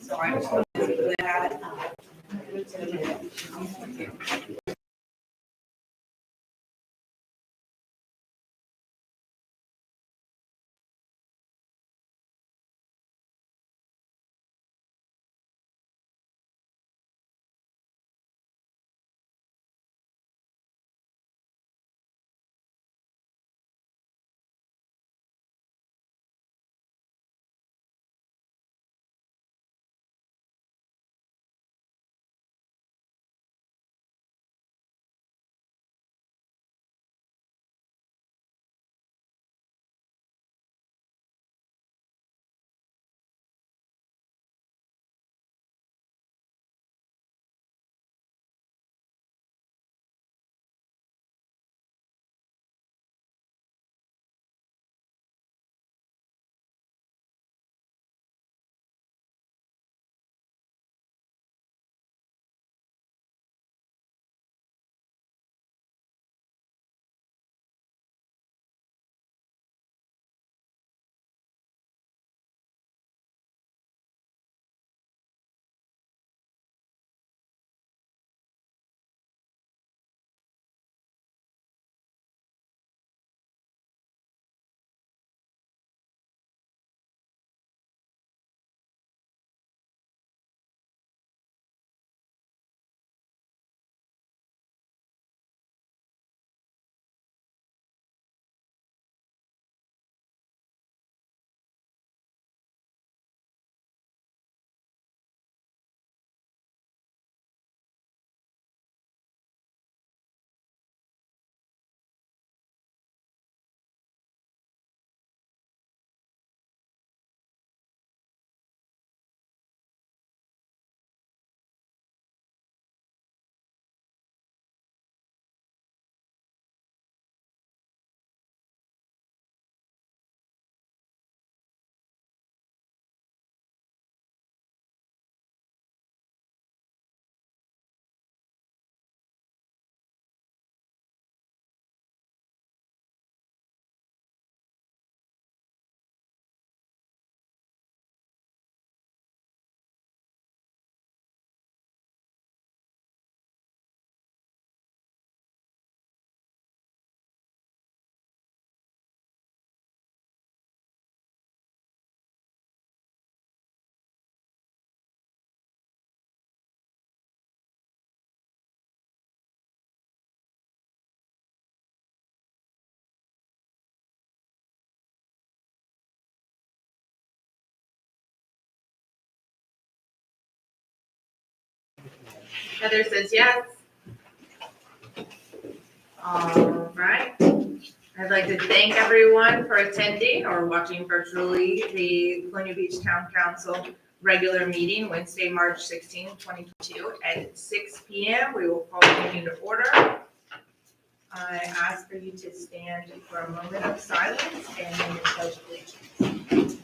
So I will do that. Heather says yes. All right. I'd like to thank everyone for attending or watching virtually the Colonial Beach Town Council regular meeting Wednesday, March 16, 2022 at 6 p.m. We will call the meeting to order. I ask for you to stand for a moment of silence and then the pledge of allegiance.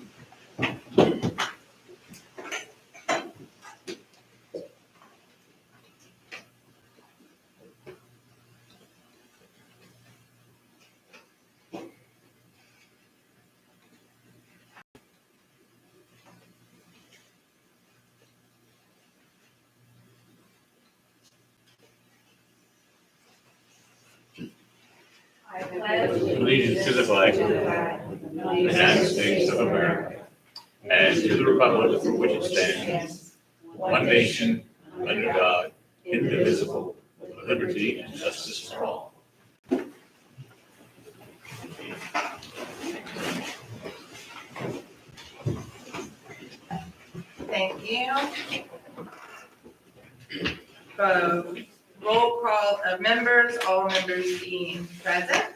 I pledge Allegiance to the flag of the United States of America and to the republic for which it stands, one nation, under God, indivisible, with liberty and justice for all. Thank you. Roll call of members, all members being present.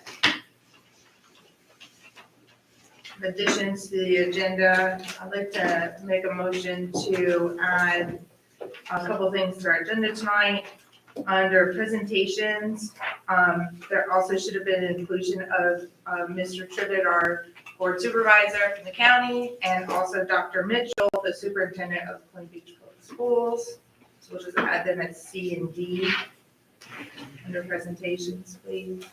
In addition to the agenda, I'd like to make a motion to add a couple things to our agenda tonight. Under presentations, there also should have been an inclusion of Mr. Trivett, our board supervisor from the county, and also Dr. Mitchell, the superintendent of Plain Beach Public Schools. So we'll just add them at C and D under presentations, please.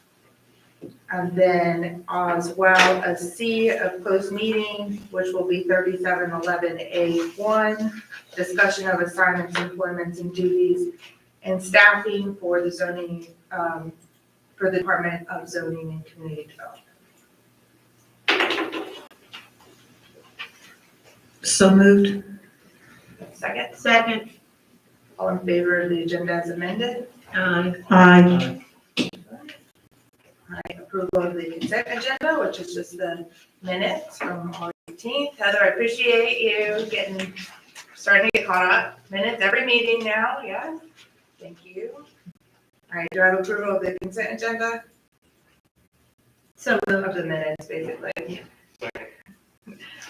And then as well as C, a closed meeting, which will be 3711A1, discussion of assignments, employments, and duties, and staffing for the zoning, for the Department of Zoning and Community Development. So moved. Second, Second. all in favor of the agenda as amended? Aye. Aye. Approval of the consent agenda, which is just the minutes from August 18th. Heather, I appreciate you starting to get caught up. Minutes every meeting now, yeah. Thank you. All right, do I have approval of the consent agenda? So Of the minutes, basically.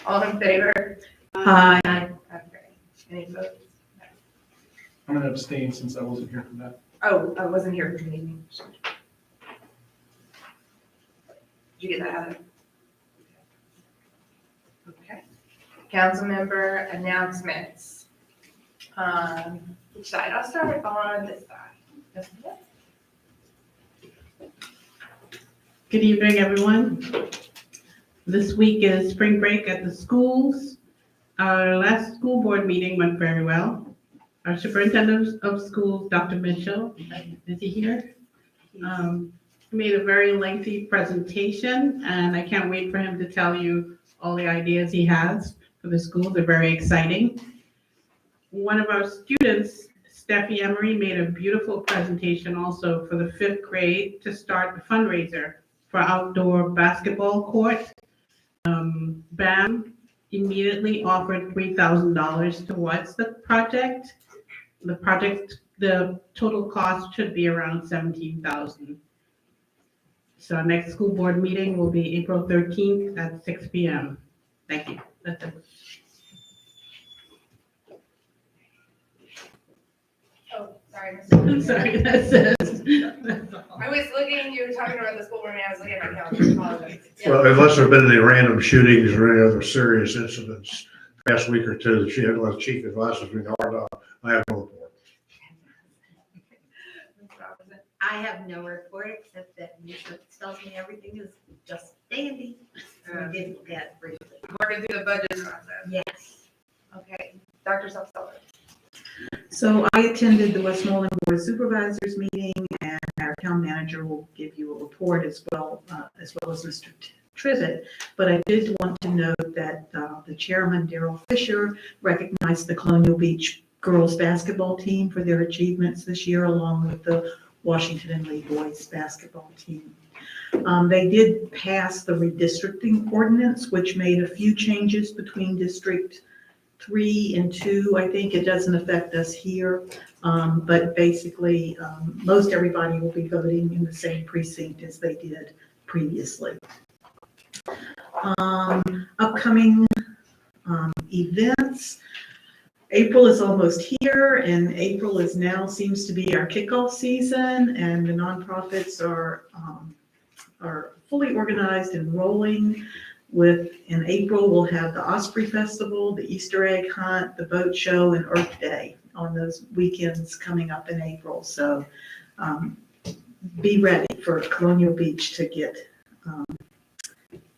All in favor? Aye. Okay. Any votes? I'm gonna abstain since I wasn't here for that. Oh, I wasn't here for the meeting. Did you get that, Heather? Okay. Council member announcements. Which side? I'll start on this side. This one. Good evening, everyone. This week is spring break at the schools. Our last school board meeting went very well. Our superintendent of schools, Dr. Mitchell, is he here? Made a very lengthy presentation, and I can't wait for him to tell you all the ideas he has for the school. They're very exciting. One of our students, Steffi Emery, made a beautiful presentation also for the 5th grade to start the fundraiser for outdoor basketball court. BAM immediately offered $3,000 towards the project. The total cost should be around $17,000. So our next school board meeting will be April 13th at 6 p.m. Thank you. That's it. Oh, sorry. I'm sorry, that's it. I was looking, you were talking about the school board, and I was looking at my calendar. Apologize. Yeah. Well, unless there have been any random shootings or any other serious incidents past week or two, the chief advises me, I have no report. I have no report except that Lisa tells me everything is just dandy. So we did that briefly. Working through the budget process. Yes. Okay. Dr. Self-Seller. So I attended the Westmoreland Board of Supervisors meeting, and our town manager will give you a report as well as Mr. Trizzett. But I did want to note that the chairman, Daryl Fisher, recognized the Colonial Beach girls basketball team for their achievements this year, along with the Washington and Lee boys basketball team. They did pass the redistricting ordinance, which made a few changes between District 3 and 2. I think it doesn't affect us here, but basically most everybody will be voting in the same precinct as they did previously. Upcoming events. April is almost here, and April is now seems to be our kickoff season, and the nonprofits are fully organized and rolling. In April, we'll have the Osprey Festival, the Easter egg hunt, the boat show, and Earth Day on those weekends coming up in April. So be ready for Colonial Beach to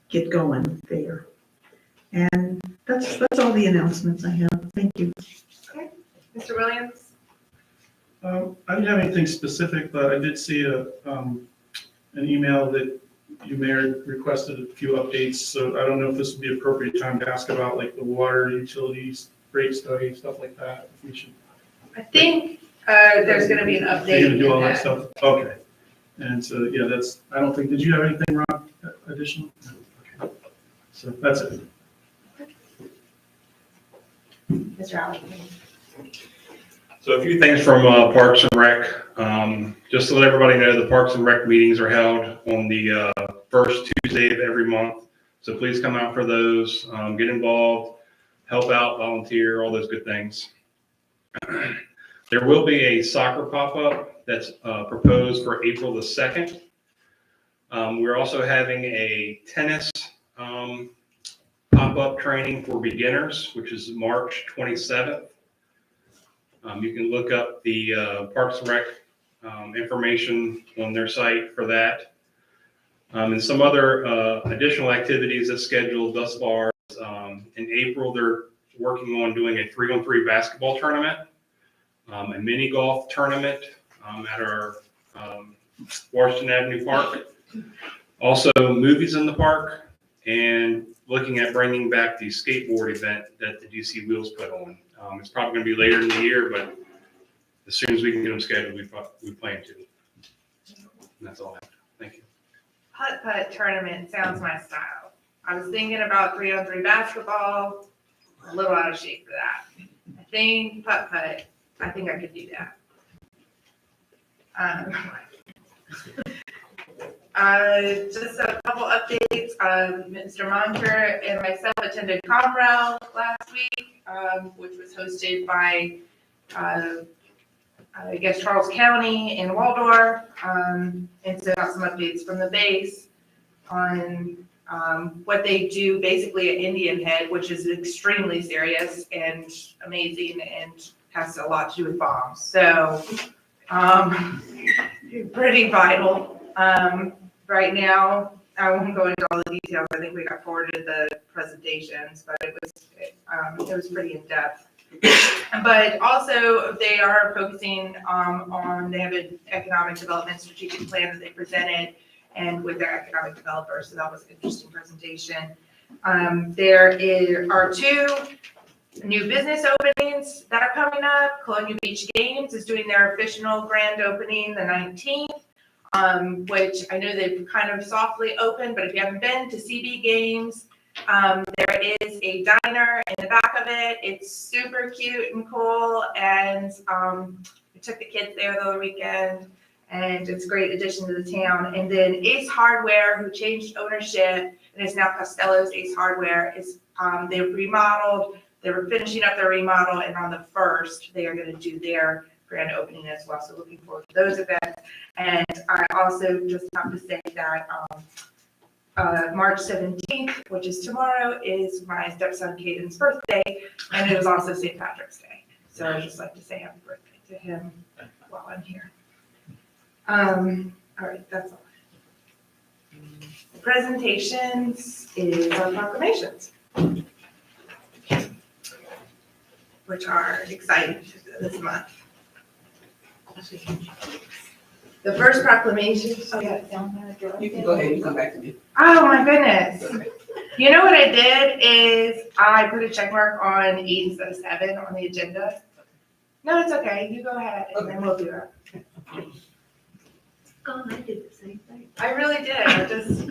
get going there. And that's all the announcements I have. Thank you. Okay. Mr. Williams? I didn't have anything specific, but I did see an email that you may have requested a few updates. So I don't know if this would be appropriate time to ask about like the water utilities rate study, stuff like that. If we should. I think there's going to be an You're update. gonna do all in that stuff? Okay. And so, yeah, I don't think, did you have anything, Rob, additional? Okay. So that's it. Mr. Allen? So a few things from Parks and Rec. Just to let everybody know, the Parks and Rec meetings are held on the first Tuesday of every month. So please come out for those, get involved, help out, volunteer, all those good things. There will be a soccer pop-up that's proposed for April the 2nd. We're also having a tennis pop-up training for beginners, which is March 27th. You can look up the Parks and Rec information on their site for that. And some other additional activities that's scheduled thus far. In April, they're working on doing a 3-on-3 basketball tournament, a mini golf tournament at our Washington Avenue Park. Also, movies in the park, and looking at bringing back the skateboard event that the DC Wheels put on. It's probably going to be later in the year, but as soon as we can get them scheduled, we plan to. And that's all I have. Thank you. Putt-putt tournament sounds my style. I was thinking about 3-on-3 basketball, a little out of shape for that. I think putt-putt, I think I could do that. Just a couple updates. Mr. Monter and myself attended Comrel last week, which was hosted by, I guess, Charles County and Waldorf. And so got some updates from the base on what they do basically at Indian Head, which is extremely serious and amazing and has a lot to do with bombs. So pretty vital. Right now, I won't go into all the details. I think we got forwarded the presentations, but it was pretty in depth. But also, they are focusing on, they have an economic development strategic plan that they presented and with their economic developers. So that was an interesting presentation. There are 2 new business openings that are coming up. Colonial Beach Games is doing their official grand opening the 19th. Which I know they've kind of softly opened, but if you haven't been to CB Games, there is a diner in the back of it. It's super cute and cool, and we took the kids there the other weekend, and it's a great addition to the town. And then Ace Hardware, who changed ownership and is now Costello's Ace Hardware, is they've remodeled. They were finishing up their remodel, and on the 1st, they are going to do their grand opening as well. So looking forward to those events. And I also just have to say that March 17th, which is tomorrow, is my stepson Caden's birthday, and it was also St. Patrick's Day. So I'd just like to say happy birthday to him while I'm here. All right, that's all. The presentations is our proclamations, which are exciting this month. The first proclamation, oh yeah, You can go ahead and come back to me. oh my goodness. You know what I did is I put a check mark on 8 instead of 7 on the agenda. No, it's okay, you go ahead and then we'll do it. Oh, I did the same thing. I really did, I just,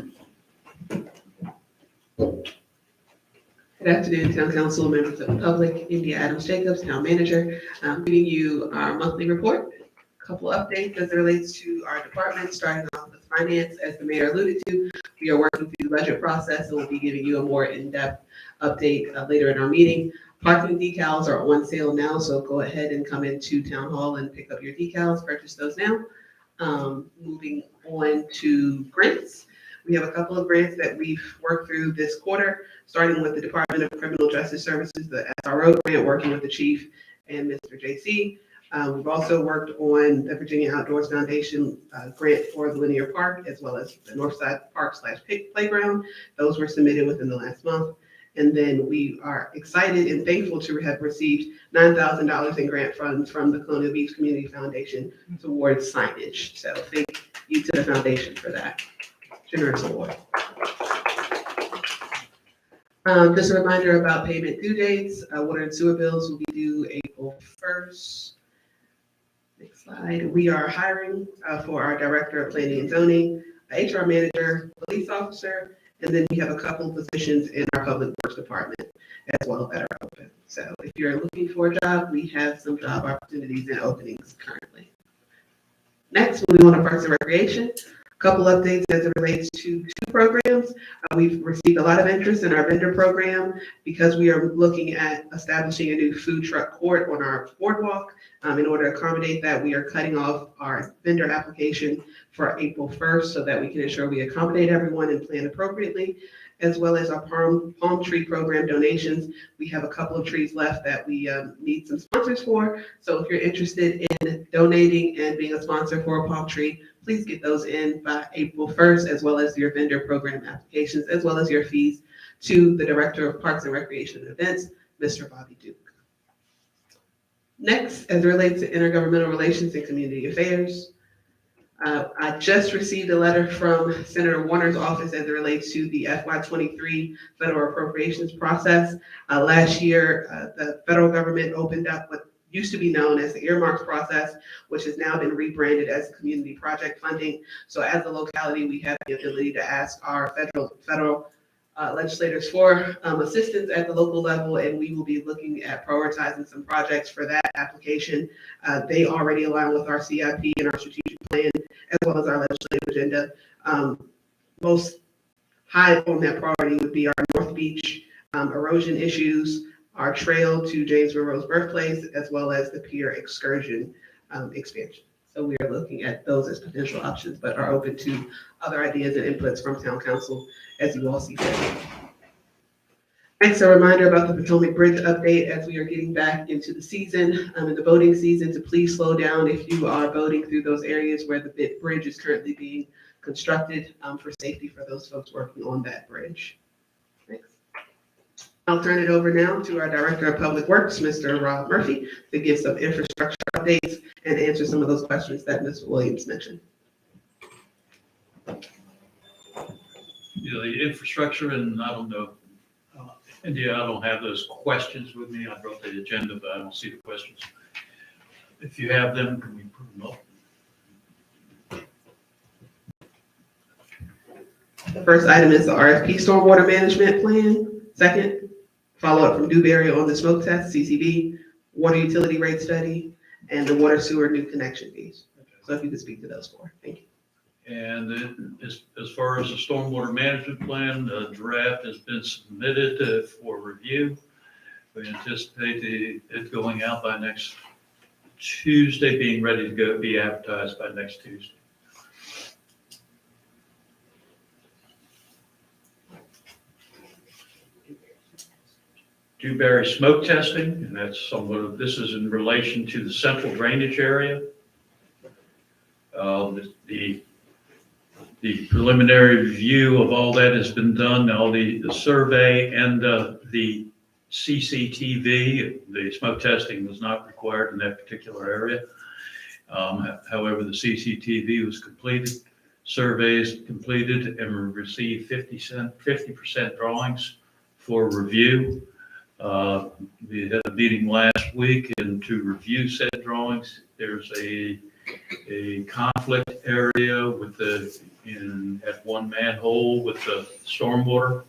Good afternoon, Town Council, members of the public. India Adams Jacobs, Town Manager, giving you our monthly report. Couple updates as it relates to our department, starting off with finance. As the mayor alluded to, we are working through the budget process, and we'll be giving you a more in-depth update later in our meeting. Parking decals are on sale now, so go ahead and come into Town Hall and pick up your decals, purchase those now. Moving on to grants. We have a couple of grants that we've worked through this quarter, starting with the Department of Criminal Justice Services, the SRO grant, working with the chief and Mr. JC. We've also worked on the Virginia Outdoors Foundation grant for the Linear Park, as well as the Northside Park / Playground. Those were submitted within the last month. And then we are excited and thankful to have received $9,000 in grant funds from the Colonial Beach Community Foundation towards signage. So thank you to the foundation for that generous award. Just a reminder about payment due dates. Water and sewer bills will be due April 1st. Next slide. We are hiring for our Director of Planning and Zoning, HR Manager, Police Officer, and then we have a couple of positions in our Public Works Department as well that are open. So if you're looking for a job, we have some job opportunities and openings currently. Next, moving on to Parks and Recreation. A couple updates as it relates to 2 programs. We've received a lot of interest in our vendor program because we are looking at establishing a new food truck court on our boardwalk. In order to accommodate that, we are cutting off our vendor application for April 1st so that we can ensure we accommodate everyone and plan appropriately, as well as our palm tree program donations. We have a couple of trees left that we need some sponsors for. So if you're interested in donating and being a sponsor for a palm tree, Please get those in by April 1st, as well as your vendor program applications, as well as your fees to the Director of Parks and Recreation and Events, Mr. Bobby Duke. Next, as it relates to intergovernmental relations and community affairs, I just received a letter from Senator Warner's office as it relates to the FY23 federal appropriations process. Last year, the federal government opened up what used to be known as the earmarks process, which has now been rebranded as community project funding. So as a locality, we have the ability to ask our federal legislators for assistance at the local level, and we will be looking at prioritizing some projects for that application. They already align with our CIP and our strategic plan, as well as our legislative agenda. Most high on that priority would be our North Beach erosion issues, our trail to James Monroe's birthplace, as well as the pier excursion expansion. So we are looking at those as potential options, but are open to other ideas and inputs from town council as you all see fit. Next, a reminder about the Potomac Bridge update as we are getting back into the season, in the boating season, to please slow down if you are boating through those areas where the bridge is currently being constructed for safety for those folks working on that bridge. Thanks. I'll turn it over now to our Director of Public Works, Mr. Rob Murphy, to give some infrastructure updates and answer some of those questions that Ms. Williams mentioned. The infrastructure, and I don't know, India, I don't have those questions with me. I brought the agenda, but I don't see the questions. If you have them, can we put them up? The first item is the RFP Stormwater Management Plan. Second, follow-up from Dewberry on the smoke test, CCB, water utility rate study, and the water sewer new connection fees. So if you could speak to those four, thank you. And as far as the stormwater management plan, the draft has been submitted for review. We anticipate it going out by next Tuesday, being ready to go, be advertised by next Tuesday. Dewberry smoke testing, and that's somewhat of, this is in relation to the central drainage area. The preliminary review of all that has been done. All the survey and the CCTV, the smoke testing was not required in that particular area. However, the CCTV was completed, surveys completed, and we received 50% drawings for review. We had a meeting last week, and to review said drawings, there's a conflict area with at one manhole with the stormwater.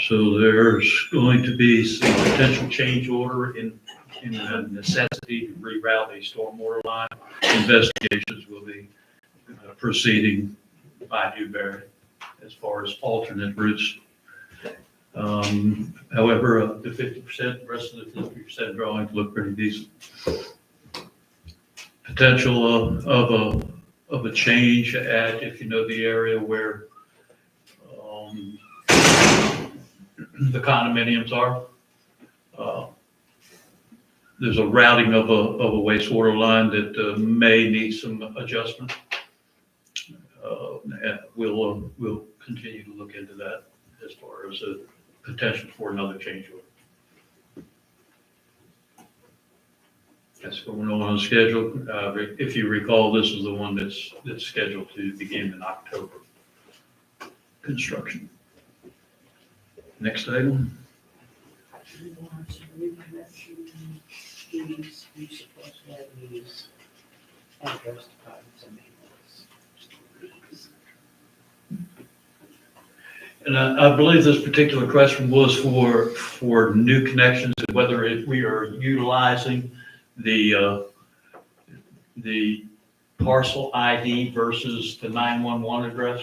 So there's going to be some potential change order in the necessity to reroute a stormwater line. Investigations will be proceeding by Dewberry as far as alternate routes. However, the 50%, the rest of the 50% drawings look pretty decent. Potential of a change at, if you know the area where the condominiums are, there's a routing of a wastewater line that may need some adjustment. And we'll continue to look into that as far as a potential for another change order. That's going on the schedule. If you recall, this is the one that's scheduled to begin in October. Construction. Next item. And I believe this particular question was for new connections and whether we are utilizing the parcel ID versus the 911 address.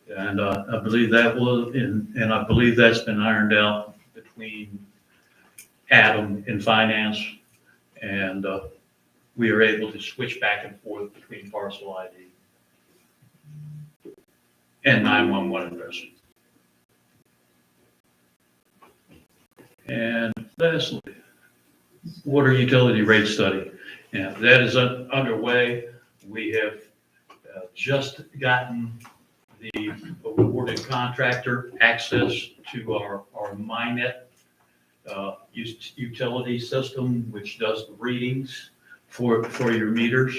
And I believe that was, and I believe that's been ironed out between Adam in finance, and we are able to switch back and forth between parcel ID and 911 address. And lastly, water utility rate study. Yeah, that is underway. We have just gotten the awarded contractor access to our MyNet utility system, which does the readings for your meters.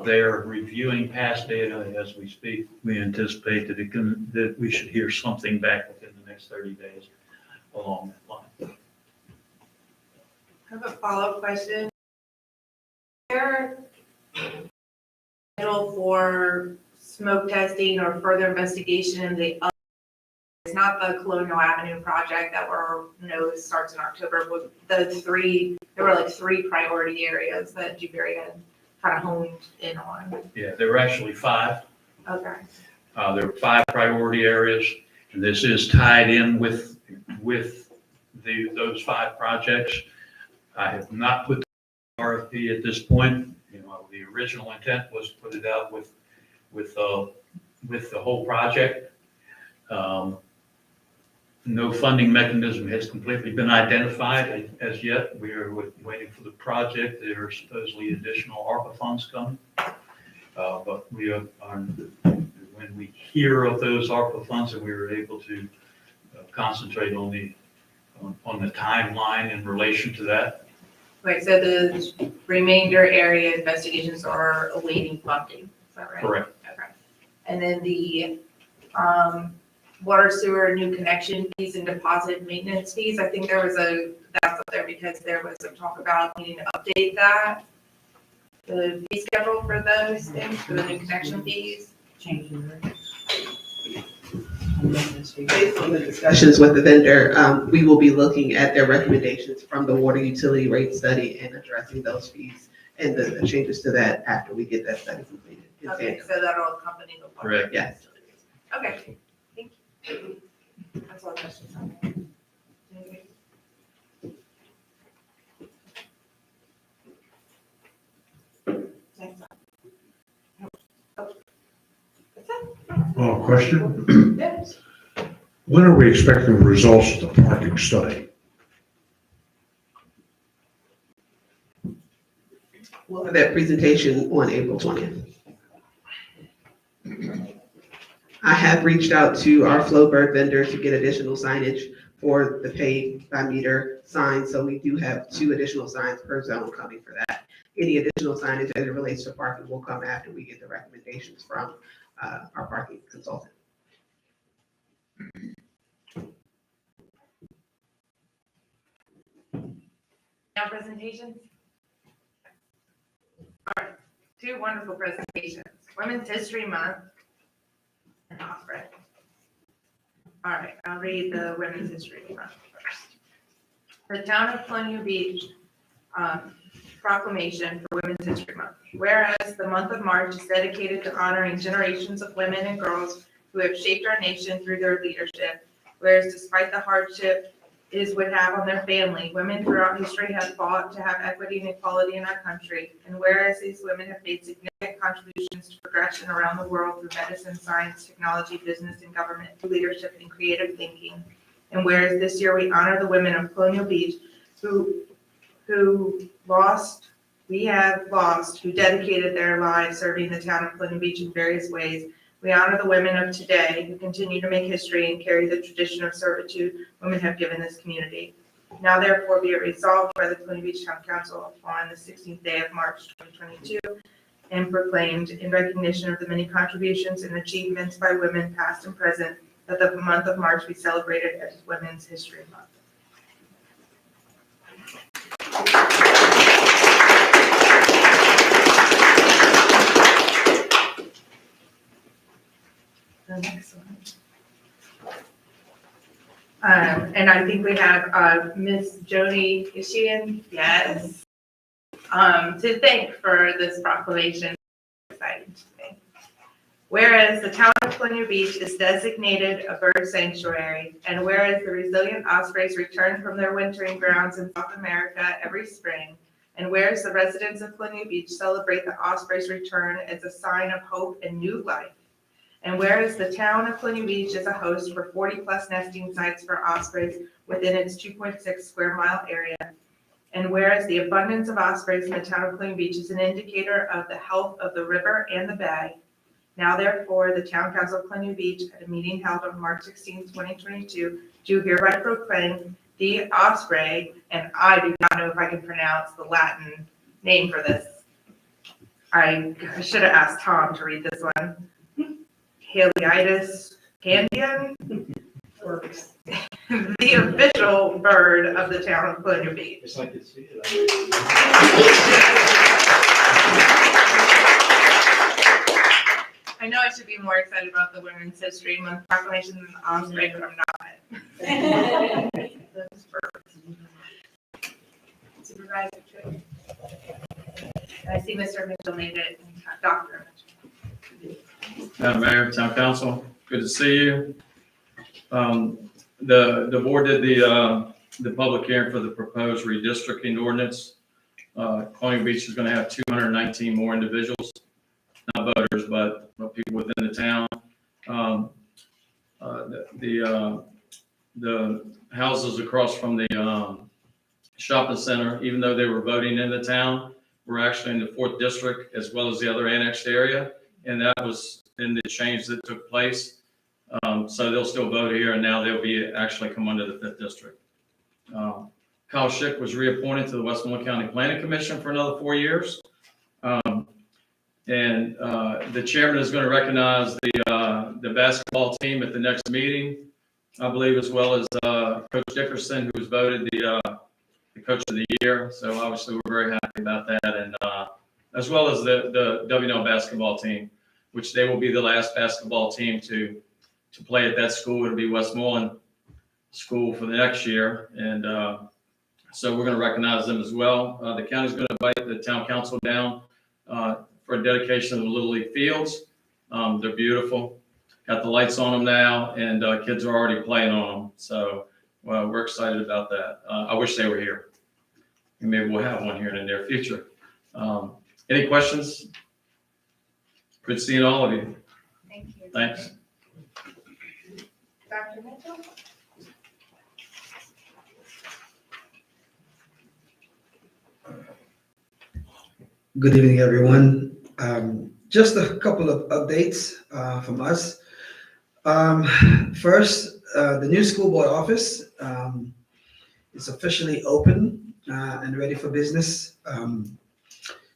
They're reviewing past data as we speak. We anticipate that we should hear something back within the next 30 days along that line. I have a follow-up question. There schedule for smoke testing or further investigation in the other, it's not the Colonial Avenue project that starts in October, but there were like three priority areas that Dewberry had kind of honed in on. Yeah, there were actually 5. Okay. There are 5 priority areas, and this is tied in with those 5 projects. I have not put the RFP at this point. The original intent was to put it out with the whole project. No funding mechanism has completely been identified as yet. We are waiting for the project. There are supposedly additional ARPA funds coming. But we are, when we hear of those ARPA funds, and we were able to concentrate on the timeline in relation to that. Right, so the remainder area investigations are awaiting funding, is that right? Correct. Okay. And then the water sewer new connection fees and deposit maintenance fees, I think that's up there because there was some talk about needing to update that. The fee schedule for those things, for the new connection fees. Based on the discussions with the vendor, we will be looking at their recommendations from the water utility rate study and addressing those fees and the changes to that after we get that study completed. Okay, so that'll accompany the water. Correct. Yes. Okay, thank you. That's all the questions I have. Next up. Oh, that's it. Oh, question? Yes. When are we expecting the results of the parking study? We'll have that presentation on April 20th. I have reached out to our Flowbird vendor to get additional signage for the pay by meter signs. So we do have 2 additional signs per zone coming for that. Any additional signage as it relates to parking will come after we get the recommendations from our parking consultant. Now presentations. All right, 2 wonderful presentations. Women's History Month and Osprey. All right, I'll read the Women's History Month first. The Town of Colonial Beach proclamation for Women's History Month. Whereas the month of March is dedicated to honoring generations of women and girls who have shaped our nation through their leadership, whereas despite the hardship it would have on their family, women throughout history have fought to have equity and equality in our country. And whereas these women have made significant contributions to progression around the world through medicine, science, technology, business, and government leadership and creative thinking. And whereas this year we honor the women of Colonial Beach who dedicated their lives serving the town of Colonial Beach in various ways. We honor the women of today who continue to make history and carry the tradition of servitude women have given this community. Now therefore be it resolved by the Colonial Beach Town Council on the 16th day of March 2022 and proclaimed in recognition of the many contributions and achievements by women past and present that the month of March be celebrated as Women's History Month. The next one. And I think we have Miss Joni Ishian, yes, to thank for this proclamation. Exciting today. Whereas the town of Colonial Beach is designated a bird sanctuary, and whereas the resilient ospreys return from their wintering grounds in South America every spring, and whereas the residents of Colonial Beach celebrate the ospreys' return as a sign of hope and new life, and whereas the town of Colonial Beach is a host for 40+ nesting sites for ospreys within its 2.6 square mile area, And whereas the abundance of ospreys in the town of Clean Beach is an indicator of the health of the river and the bay, now therefore, the Town Council of Clean Beach, at a meeting held on March 16, 2022, do hereby proclaim the osprey, and I do not know if I can pronounce the Latin name for this. I should have asked Tom to read this one. Haliitis candian, the official bird of the town of Clean Beach. It's like it's. I know I should be more excited about the Women's History Month proclamation than the osprey, but I'm not. Those birds. Supervisor Tripp. I see Mr. Mitchell made it, and Dr. Mitchell. Madam Mayor, Town Council, good to see you. The board did the public hearing for the proposed redistricting ordinance. Colonial Beach is going to have 219 more individuals, not voters, but people within the town. The houses across from the shopping center, even though they were voting in the town, were actually in the 4th district as well as the other annexed area. And that was in the change that took place. So they'll still vote here, and now they'll be actually come under the 5th district. Kyle Schick was reappointed to the Westmoreland County Planning Commission for another 4 years. And the chairman is going to recognize the basketball team at the next meeting, I believe, as well as Coach Dickerson, who was voted the Coach of the Year. So obviously we're very happy about that, and as well as the WNL basketball team, which they will be the last basketball team to play at that school. It'll be Westmoreland School for the next year, and so we're going to recognize them as well. The county's going to invite the town council down for a dedication of the Little League fields. They're beautiful. Got the lights on them now, and kids are already playing on them. So we're excited about that. I wish they were here. And maybe we'll have one here in the near future. Any questions? Good seeing all of you. Thank you. Thanks. Dr. Mitchell? Good evening, everyone. Just a couple of updates from us. First, the new school board office is officially open and ready for business.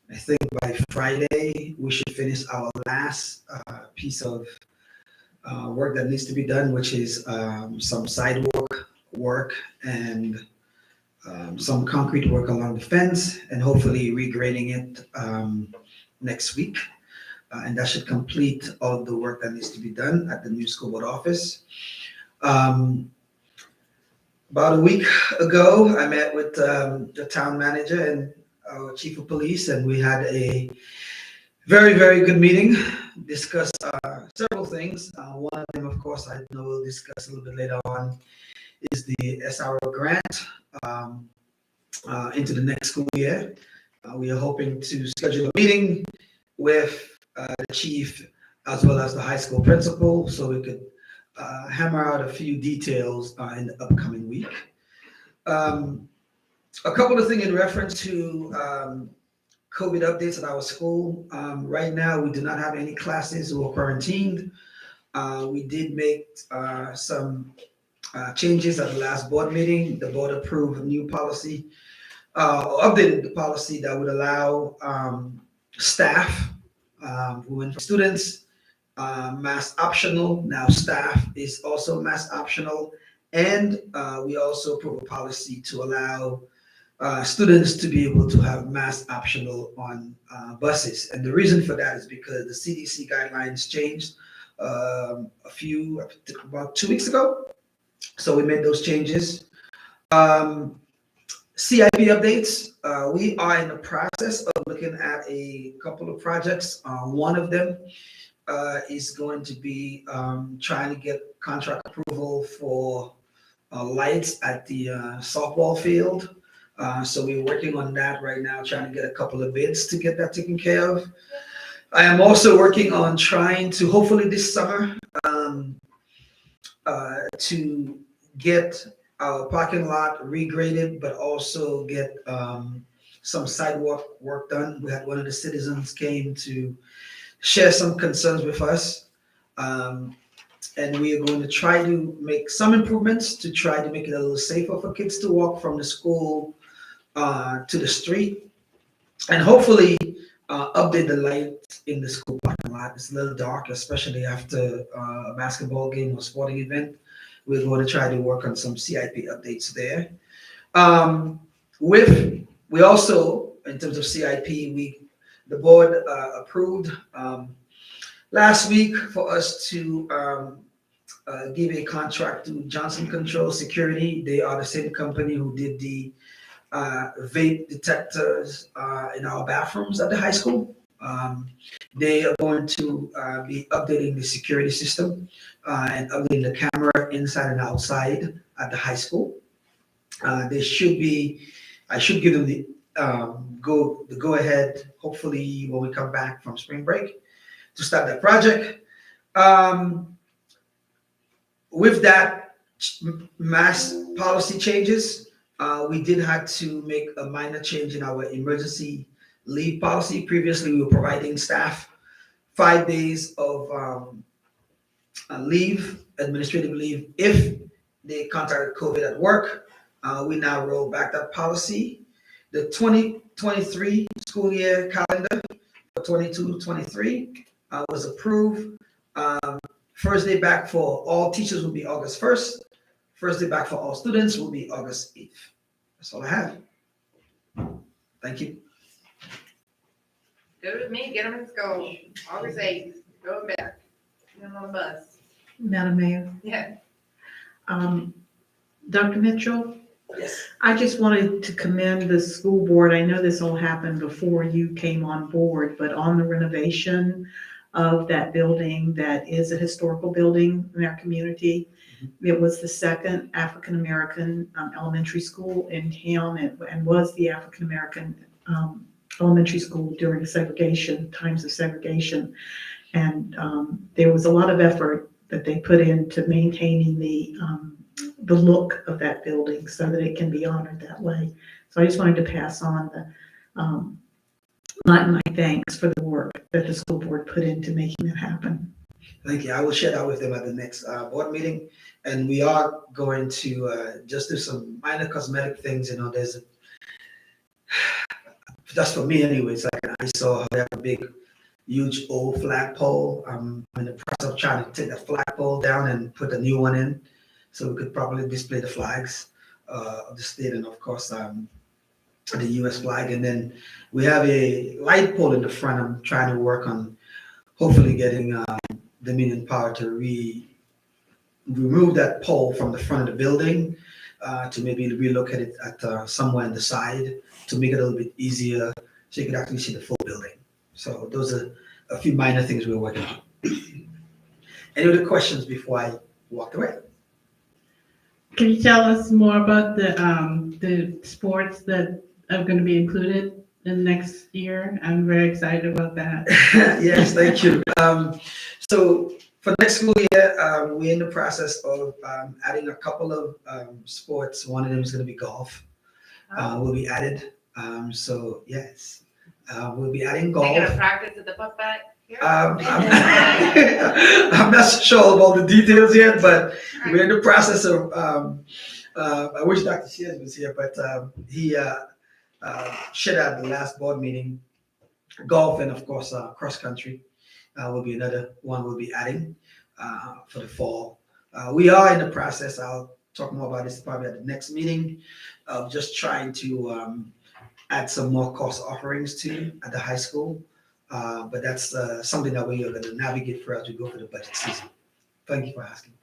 I think by Friday, we should finish our last piece of work that needs to be done, which is some sidewalk work and some concrete work along the fence, and hopefully regrading it next week. And that should complete all the work that needs to be done at the new school board office. About a week ago, I met with the town manager and our chief of police, and we had a very, very good meeting. Discussed several things. One of them, of course, I know we'll discuss a little bit later on, is the SRO grant into the next school year. We are hoping to schedule a meeting with the chief as well as the high school principal, so we could hammer out a few details in the upcoming week. A couple of things in reference to COVID updates at our school. Right now, we do not have any classes who are quarantined. We did make some changes at the last board meeting. The board approved a new policy, updated the policy that would allow staff who went from students, mask optional. Now staff is also mask optional. And we also approved a policy to allow students to be able to have mask optional on buses. And the reason for that is because the CDC guidelines changed about 2 weeks ago. So we made those changes. CIP updates. We are in the process of looking at a couple of projects. One of them is going to be trying to get contract approval for lights at the softball field. So we're working on that right now, trying to get a couple of bids to get that taken care of. I am also working on trying to, hopefully this summer, to get our parking lot regraded, but also get some sidewalk work done. We had one of the citizens came to share some concerns with us. And we are going to try to make some improvements to try to make it a little safer for kids to walk from the school to the street. And hopefully update the light in the school parking lot. It's a little dark, especially after a basketball game or sporting event. We're going to try to work on some CIP updates there. We also, in terms of CIP, the board approved last week for us to give a contract to Johnson Control Security. They are the same company who did the vape detectors in our bathrooms at the high school. They are going to be updating the security system and updating the camera inside and outside at the high school. I should give them the go ahead, hopefully when we come back from spring break, to start that project. With that mass policy changes, we did have to make a minor change in our emergency leave policy. Previously, we were providing staff 5 days of leave, administrative leave, if they contracted COVID at work. We now roll back that policy. The 2023 school year calendar for 22-23 was approved. First day back for all teachers will be August 1st. First day back for all students will be August 8th. That's all I have. Thank you. Good with me, get them in school, August 8th, go back, get them on the bus. Madam Mayor, Yeah. Dr. Mitchell, Yes. I just wanted to commend the school board. I know this all happened before you came on board, but on the renovation of that building that is a historical building in our community. It was the second African-American elementary school in town and was the African-American elementary school during times of segregation. And there was a lot of effort that they put into maintaining the look of that building so that it can be honored that way. So I just wanted to pass on my thanks for the work that the school board put into making that happen. Thank you. I will share that with them at the next board meeting. And we are going to just do some minor cosmetic things. You know, that's for me anyways. Like I saw they have a big, huge old flagpole. I'm in the process of trying to take the flagpole down and put a new one in, so we could properly display the flags of the state and of course the U.S. flag. And then we have a light pole in the front. I'm trying to work on hopefully getting Dominion Power to remove that pole from the front of the building to maybe relocate it at somewhere on the side to make it a little bit easier so you can actually see the full building. So those are a few minor things we're working on. Any other questions before I walk away? Can you tell us more about the sports that are going to be included in next year? I'm very excited about that. Yes, thank you. So for next school year, we're in the process of adding a couple of sports. One of them is going to be golf. Will be added. So yes, we'll be adding golf. They gonna practice at the putt back here? I'm not sure about the details yet, but we're in the process of. I wish Dr. Shears was here, but he shared at the last board meeting. Golf and of course cross country will be another one we'll be adding for the fall. We are in the process. I'll talk more about this probably at the next meeting of just trying to add some more course offerings to at the high school. But that's something that we are going to navigate for as we go for the budget season. Thank you for asking.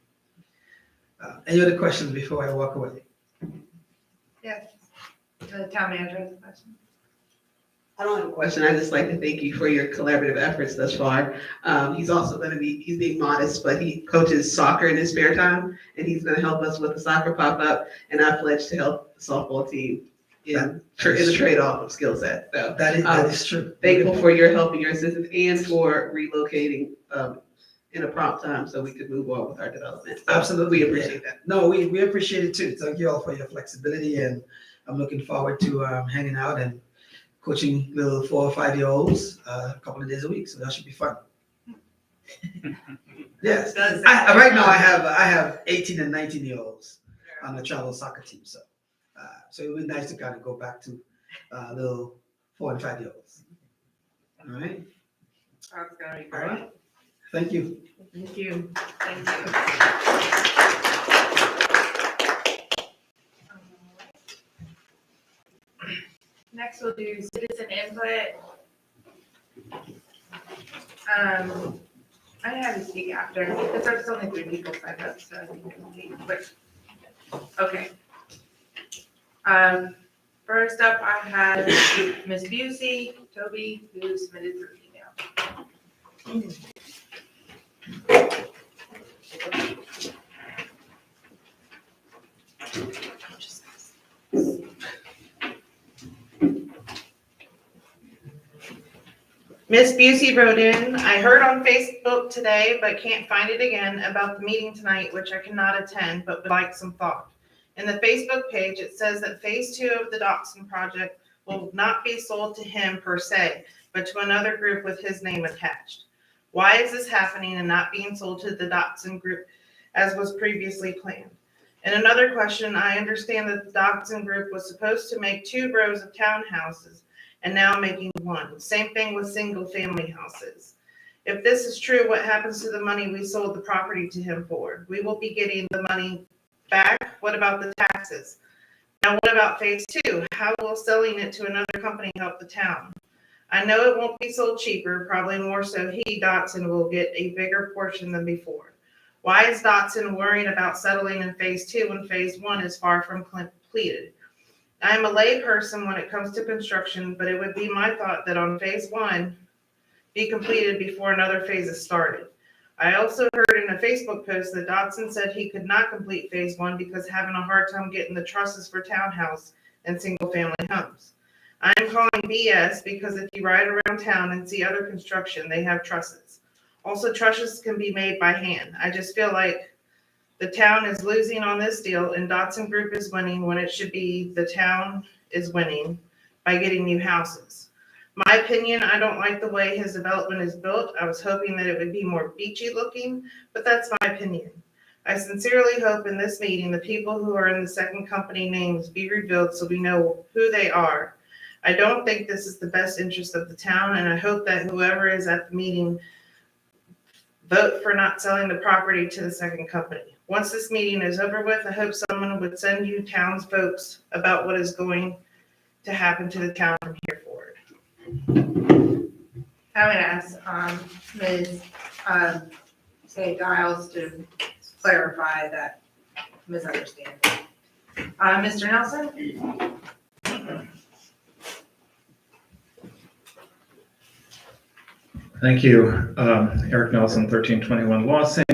Any other questions before I walk away? Yes, the town manager has a question. I don't have a question. I just like to thank you for your collaborative efforts thus far. He's also going to he's being modest, but he coaches soccer in his spare time, and he's going to help us with the soccer pop-up, and I pledge to help the softball team in the trade-off of skill set. So That is true. thankful for your help and your assistance and for relocating in a prompt time so we could move on with our development. So Absolutely. We appreciate that. No, we appreciate it too. Thank you all for your flexibility, and I'm looking forward to hanging out and coaching little 4 or 5 year olds a couple of days a week. So that should be fun. Yes. Right now I have 18 and 19 year olds on the travel soccer team. So so it would be nice to kind of go back to little 4 and 5 year olds. All right. That's gonna be All great. right. Thank you. Thank you. Thank you. Next, we'll do citizen input. I have to speak after, because there's only 3 people signed up, so I think it'll be quick. Okay. First up, I have Ms. Busey, Toby, who submitted through email. Miss Busey wrote in, I heard on Facebook today, but can't find it again, about the meeting tonight, which I cannot attend, but would like some thought. In the Facebook page, it says that phase 2 of the Dotson project will not be sold to him per se, but to another group with his name attached. Why is this happening and not being sold to the Dotson group as was previously planned? And another question, I understand that the Dotson group was supposed to make 2 rows of townhouses and now making 1. Same thing with single family houses. If this is true, what happens to the money we sold the property to him for? We will be getting the money back. What about the taxes? Now, what about phase 2? How will selling it to another company help the town? I know it won't be sold cheaper, probably more so he, Dotson, will get a bigger portion than before. Why is Dotson worrying about settling in phase 2 when phase 1 is far from completed? I am a lay person when it comes to construction, but it would be my thought that on phase 1 be completed before another phase is started. I also heard in a Facebook post that Dotson said he could not complete phase 1 because having a hard time getting the trusses for townhouse and single family homes. I am calling BS because if you ride around town and see other construction, they have trusses. Also, trusses can be made by hand. I just feel like the town is losing on this deal and Dotson Group is winning when it should be the town is winning by getting new houses. My opinion, I don't like the way his development is built. I was hoping that it would be more beachy looking, but that's my opinion. I sincerely hope in this meeting the people who are in the second company names be revealed so we know who they are. I don't think this is the best interest of the town, and I hope that whoever is at the meeting vote for not selling the property to the second company. Once this meeting is over with, I hope someone would send you townsfolk about what is going to happen to the town from here forward. I would ask Ms. St. Giles to clarify that misunderstanding. Mr. Nelson? Thank you. Eric Nelson, 1321 Lossing.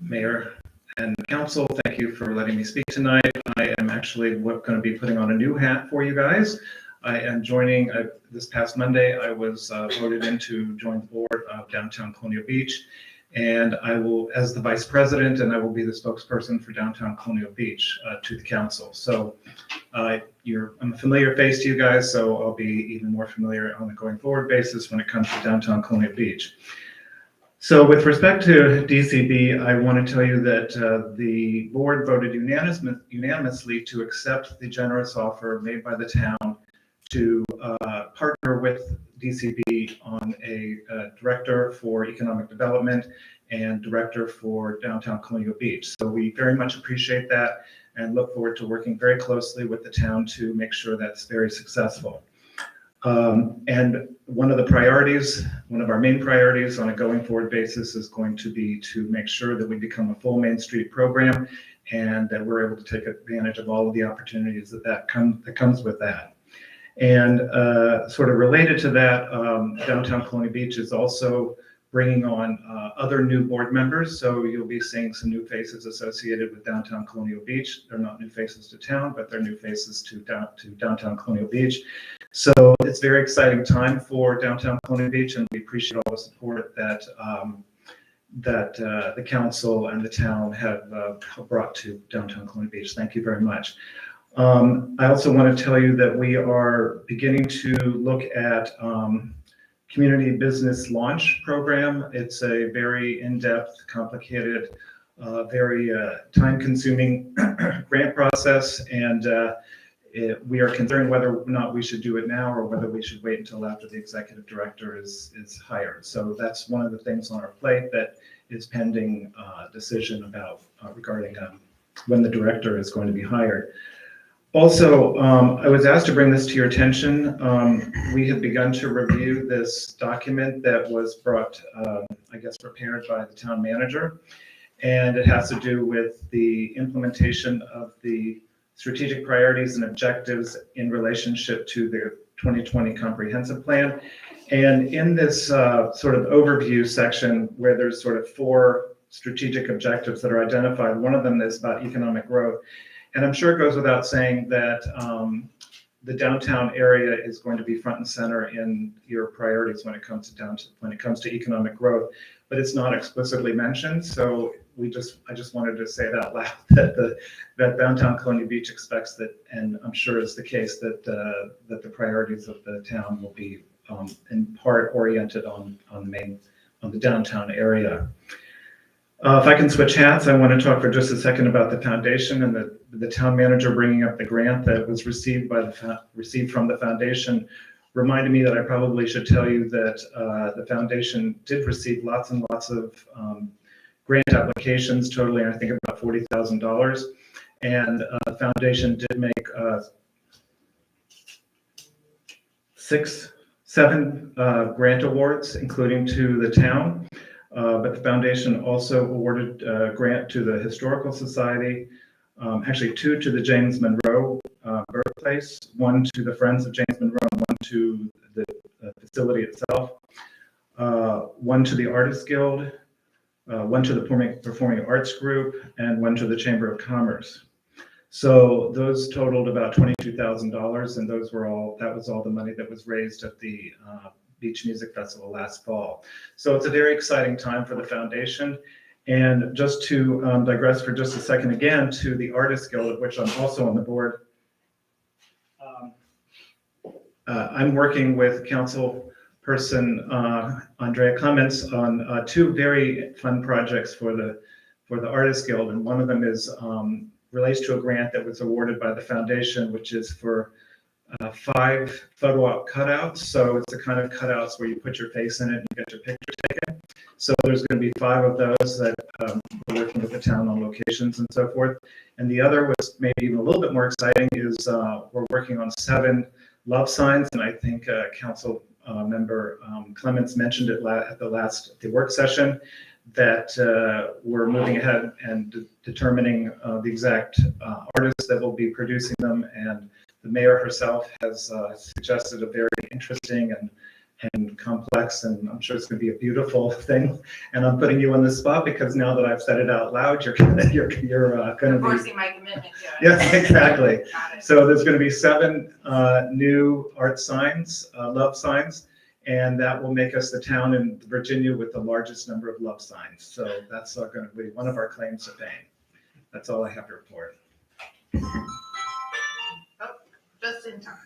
Mayor and council, thank you for letting me speak tonight. I am actually going to be putting on a new hat for you guys. I am joining, this past Monday, I was voted in to join the board of Downtown Colonial Beach. And I will, as the vice president, and I will be the spokesperson for Downtown Colonial Beach to the council. So I'm a familiar face to you guys, so I'll be even more familiar on a going forward basis when it comes to Downtown Colonial Beach. So with respect to DCB, I want to tell you that the board voted unanimously to accept the generous offer made by the town to partner with DCB on a director for economic development and director for Downtown Colonial Beach. So we very much appreciate that and look forward to working very closely with the town to make sure that's very successful. And one of our main priorities on a going forward basis is going to be to make sure that we become a full Main Street program and that we're able to take advantage of all of the opportunities that comes with that. And sort of related to that, Downtown Colonial Beach is also bringing on other new board members. So you'll be seeing some new faces associated with Downtown Colonial Beach. They're not new faces to town, but they're new faces to Downtown Colonial Beach. So it's a very exciting time for downtown Colony Beach, and we appreciate all the support that the council and the town have brought to downtown Colony Beach. Thank you very much. I also want to tell you that we are beginning to look at community business launch program. It's a very in-depth, complicated, very time-consuming grant process, and we are considering whether or not we should do it now or whether we should wait until after the executive director is hired. So that's one of the things on our plate that is pending decision about regarding when the director is going to be hired. Also, I was asked to bring this to your attention. We have begun to review this document that was brought, prepared by the town manager. And it has to do with the implementation of the strategic priorities and objectives in relationship to the 2020 comprehensive plan. And in this sort of overview section where there's sort of 4 strategic objectives that are identified, one of them is about economic growth. And I'm sure it goes without saying that the downtown area is going to be front and center in your priorities when it comes to economic growth, but it's not explicitly mentioned. So I just wanted to say that loud that downtown Colony Beach expects that, and I'm sure is the case, that the priorities of the town will be in part oriented on the downtown area. If I can switch hats, I want to talk for just a second about the foundation and the town manager bringing up the grant that was received from the foundation reminded me that I probably should tell you that the foundation did receive lots and lots of grant applications, totaling I think about $40,000, and the foundation did make 7 grant awards, including to the town. But the foundation also awarded a grant to the Historical Society, actually 2 to the James Monroe birthplace, 1 to the Friends of James Monroe, and 1 to the facility itself, 1 to the Artists Guild, 1 to the Performing Arts Group, and 1 to the Chamber of Commerce. So those totaled about $22,000, and that was all the money that was raised at the Beach Music Festival last fall. So it's a very exciting time for the foundation. And just to digress for just a second again to the Artists Guild, of which I'm also on the board. I'm working with Councilperson Andrea Clements on 2 very fun projects for the Artists Guild, and one of them is relates to a grant that was awarded by the foundation, which is for 5 photo op cutouts. So it's the kind of cutouts where you put your face in it and you get your picture taken. So there's going to be 5 of those that we're working with the town on locations and so forth. And the other was maybe even a little bit more exciting is we're working on 7 love signs, and I think Council Member Clements mentioned it at the work session that we're moving ahead and determining the exact artists that will be producing them, and the mayor herself has suggested a very interesting and complex, and I'm sure it's going to be a beautiful thing. And I'm putting you on the spot because now that I've said it out loud, you're going to be Enforcing my commitment to it. Yes, exactly. Got it. So there's going to be 7 new art signs, love signs, and that will make us the town in Virginia with the largest number of love signs. So that's going to be one of our claims to fame. That's all I have to report. Just in time.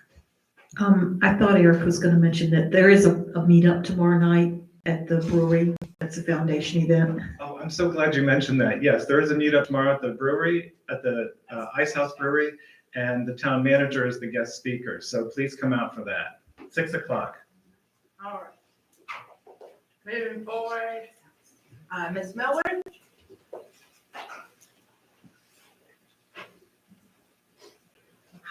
I thought Eric was going to mention that there is a meetup tomorrow night at the brewery. That's a foundation event. Oh, I'm so glad you mentioned that. Yes, there is a meetup tomorrow at the brewery, at the Ice House Brewery, and the town manager is the guest speaker. So please come out for that. 6 o'clock. All right. Moving forward, Ms. Millward?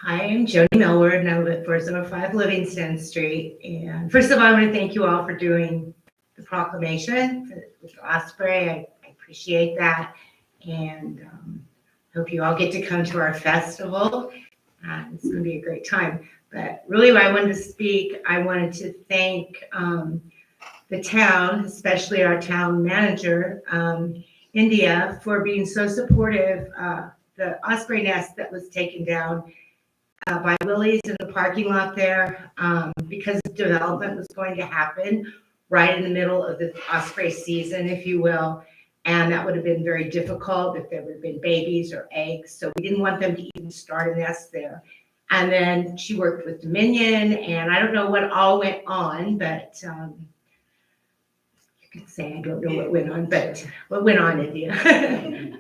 Hi, I'm Joni Millward, and I live at 405 Livingston Street. And first of all, I want to thank you all for doing the proclamation with Osprey. I appreciate that. And hope you all get to come to our festival. It's going to be a great time. But really, when I wanted to speak, I wanted to thank the town, especially our town manager, India, for being so supportive. The Osprey nest that was taken down by Willie's in the parking lot there, because development was going to happen right in the middle of the osprey season, if you will. And that would have been very difficult if there would have been babies or eggs. So we didn't want them to even start a nest there. And then she worked with Dominion, and I don't know what all went on, but you can say I don't know what went on, but what went on, India?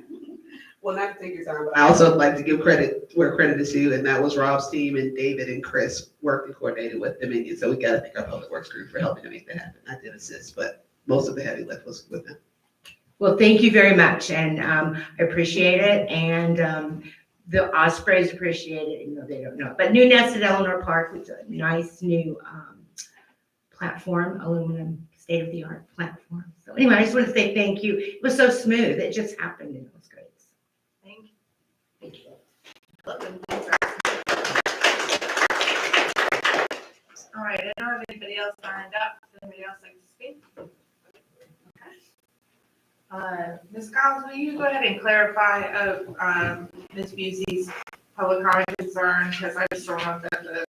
Well, not to take your time, but I also like to give credit where credit is due, and that was Rob's team, and David and Chris worked and coordinated with Dominion. So we got to thank our public works group for helping to make that happen. I did assist, but most of the heavy lift was with them. Well, thank you very much, and I appreciate it, and the Ospreys appreciate it, even though they don't know. But new nest at Eleanor Park was a nice new platform, aluminum, state-of-the-art platform. So anyway, I just want to say thank you. It was so smooth. It just happened, and it was great. Thank you. Thank you. All right, I don't have anybody else signed up. Does anybody else like to speak? Okay. Ms. Collins, will you go ahead and clarify Ms. Busey's public comment concern? Because I just don't know that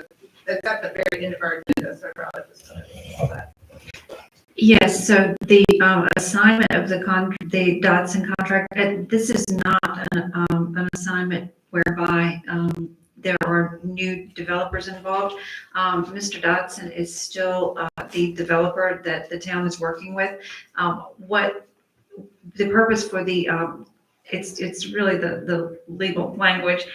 that's at the very end of our agenda, so I'd rather just all that. Yes, so the assignment of the Dotson contract, this is not an assignment whereby there are new developers involved. Mr. Dotson is still the developer that the town is working with. What the purpose for the it's really the legal language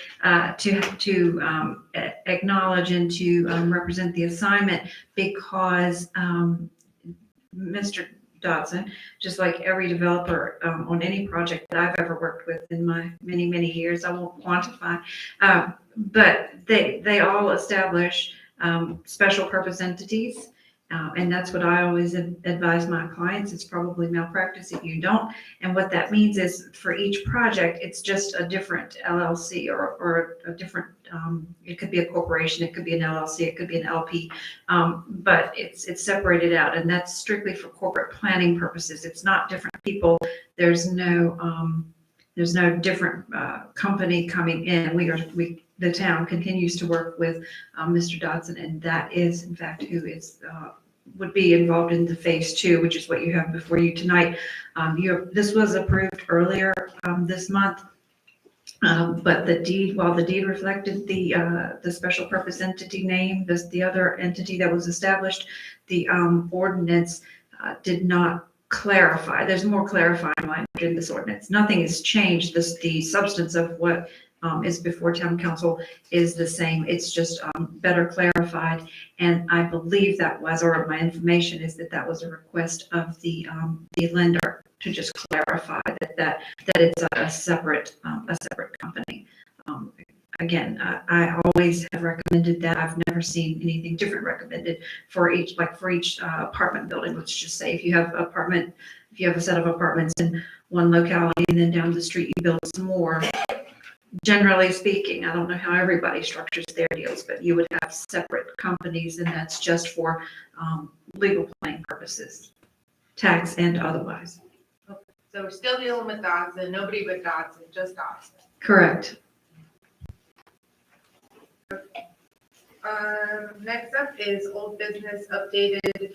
to acknowledge and to represent the assignment, because Mr. Dotson, just like every developer on any project that I've ever worked with in my many, many years, I won't quantify, but they all establish special purpose entities. And that's what I always advise my clients. It's probably malpractice if you don't. And what that means is for each project, it's just a different LLC or a different, it could be a corporation, it could be an LLC, it could be an LP, but it's separated out, and that's strictly for corporate planning purposes. It's not different people. There's no different company coming in. The town continues to work with Mr. Dotson, and that is in fact who is would be involved in the phase 2, which is what you have before you tonight. This was approved earlier this month, but while the deed reflected the special purpose entity name, the other entity that was established, the ordinance did not clarify. There's more clarifying language in this ordinance. Nothing has changed. The substance of what is before town council is the same. It's just better clarified. And I believe that was, or my information is that was a request of the lender to just clarify that it's a separate company. Again, I always have recommended that. I've never seen anything different recommended for each apartment building. Let's just say if you have a set of apartments in one locality and then down the street you build some more. Generally speaking, I don't know how everybody structures their deals, but you would have separate companies, and that's just for legal planning purposes, tax and otherwise. Okay. So we're still dealing with Dotson, nobody but Dotson, just Dotson. Correct. Next up is old business updated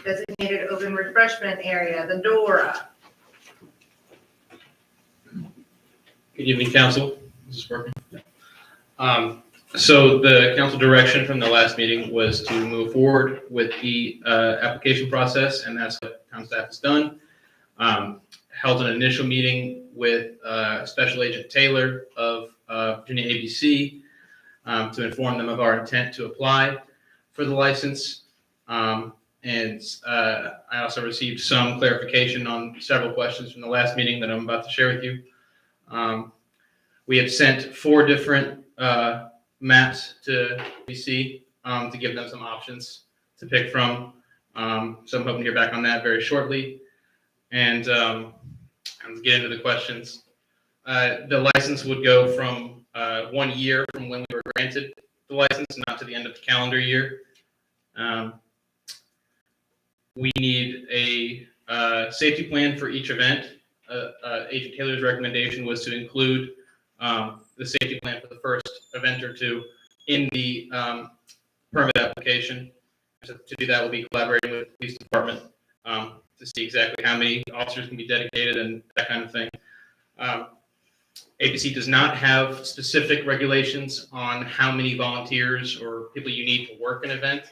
designated open refreshment area, the Dora. Good evening, council. Is this working? So the council direction from the last meeting was to move forward with the application process, and that's what town staff has done. Held an initial meeting with Special Agent Taylor of Virginia ABC to inform them of our intent to apply for the license. And I also received some clarification on several questions from the last meeting that I'm about to share with you. We have sent 4 different maps to ABC to give them some options to pick from. So I'm hoping to hear back on that very shortly. And let's get into the questions. The license would go from 1 year from when we were granted the license, not to the end of the calendar year. We need a safety plan for each event. Agent Taylor's recommendation was to include the safety plan for the first event or 2 in the permit application. To do that, we'll be collaborating with the police department to see exactly how many officers can be dedicated and that kind of thing. ABC does not have specific regulations on how many volunteers or people you need to work an event.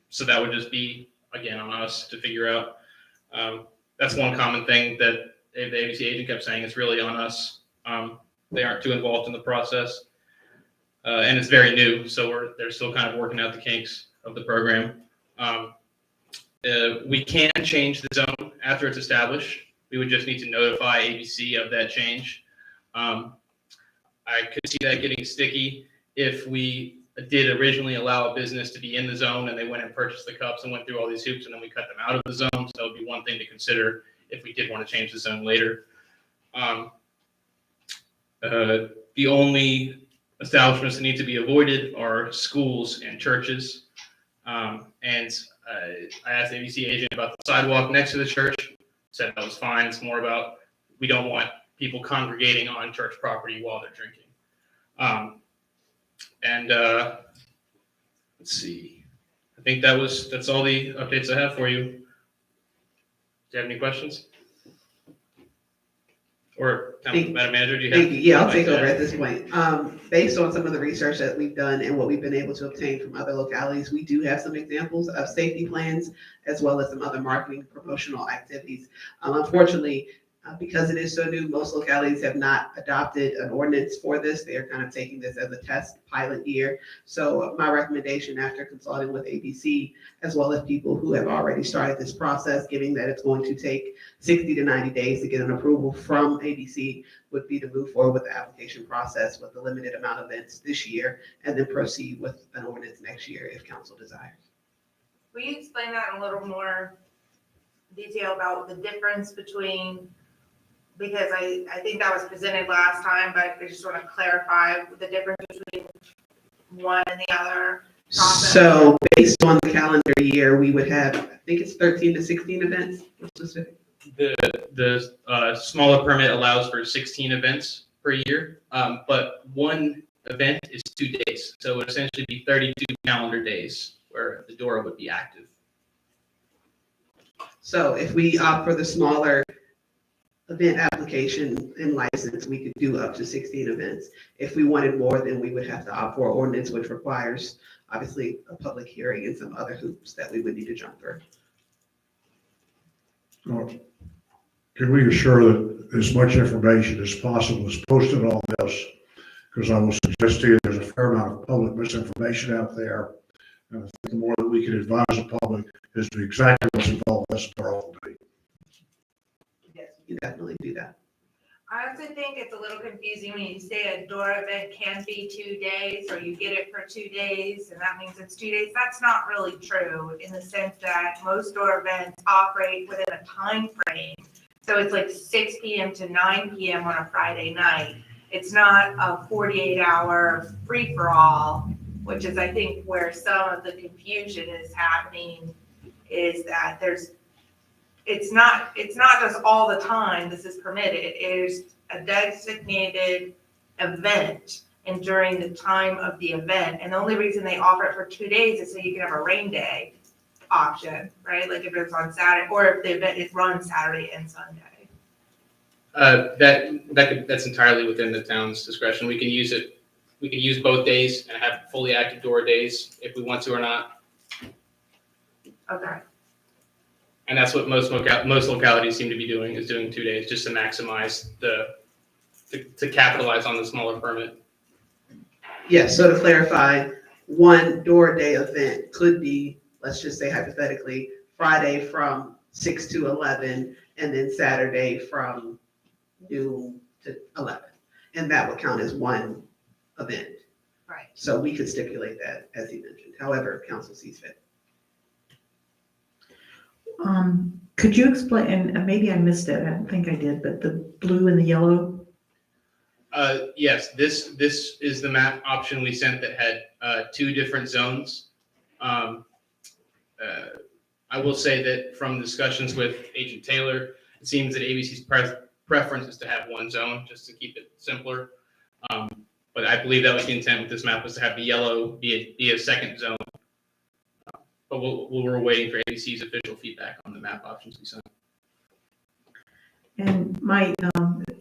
So that would just be, again, on us to figure out. That's one common thing that the ABC agent kept saying, it's really on us. They aren't too involved in the process. And it's very new, so they're still kind of working out the kinks of the program. We can change the zone after it's established. We would just need to notify ABC of that change. I could see that getting sticky if we did originally allow a business to be in the zone and they went and purchased the cups and went through all these hoops and then we cut them out of the zone. So that would be one thing to consider if we did want to change the zone later. The only establishments that need to be avoided are schools and churches. And I asked the ABC agent about the sidewalk next to the church, said that was fine. It's more about, we don't want people congregating on church property while they're drinking. Let's see. I think that's all the updates I have for you. Do you have any questions? Or Madam Manager, do you have? Thank you. Yeah, I'll take over at this point. Based on some of the research that we've done and what we've been able to obtain from other localities, we do have some examples of safety plans as well as some other marketing promotional activities. Unfortunately, because it is so new, most localities have not adopted an ordinance for this. They are kind of taking this as a test pilot year. So my recommendation, after consulting with ABC, as well as people who have already started this process, given that it's going to take 60 to 90 days to get an approval from ABC, would be to move forward with the application process with a limited amount of events this year, and then proceed with an ordinance next year if council desires. Will you explain that in a little more detail about the difference between, because I think that was presented last time, but I just want to clarify the difference between one and the other process. So based on the calendar year, we would have, I think it's 13 to 16 events. The smaller permit allows for 16 events per year, but one event is 2 days. So it would essentially be 32 calendar days where the DORA would be active. So if we opt for the smaller event application and license, we could do up to 16 events. If we wanted more, then we would have to opt for ordinance, which requires obviously a public hearing and some other hoops that we would need to jump through. Can we assure that as much information as possible is posted on this? Because I will suggest to you, there's a fair amount of public misinformation out there. And I think the more that we can advise the public as to exactly what's involved, that's the powerful thing. Yes, you can definitely do that. I also think it's a little confusing when you say a DORA event can be 2 days, or you get it for 2 days, and that means it's 2 days. That's not really true, in the sense that most DORA events operate within a time frame. So it's like 6 p.m. to 9 p.m. on a Friday night. It's not a 48-hour free-for-all, which is, I think, where some of the confusion is happening, is that it's not just all the time this is permitted. It is a designated event, and during the time of the event. And the only reason they offer it for 2 days is so you can have a rain day option, right? Like if it's on Saturday, or if the event is run Saturday and Sunday. That's entirely within the town's discretion. We can use it. We can use both days and have fully active DORA days if we want to or not. Okay. And that's what most localities seem to be doing, is doing 2 days just to maximize to capitalize on the smaller permit. Yes, so to clarify, one DORA day event could be, let's just say hypothetically, Friday from 6 to 11, and then Saturday from noon to 11. And that would count as one event. Right. So we could stipulate that, as he mentioned, however council sees fit. Could you explain, and maybe I missed it, I don't think I did, but the blue and the yellow? Yes, this is the map option we sent that had 2 different zones. I will say that from discussions with Agent Taylor, it seems that ABC's preference is to have one zone, just to keep it simpler. But I believe that was the intent with this map, was to have the yellow be a second zone. But we're waiting for ABC's official feedback on the map options we sent. And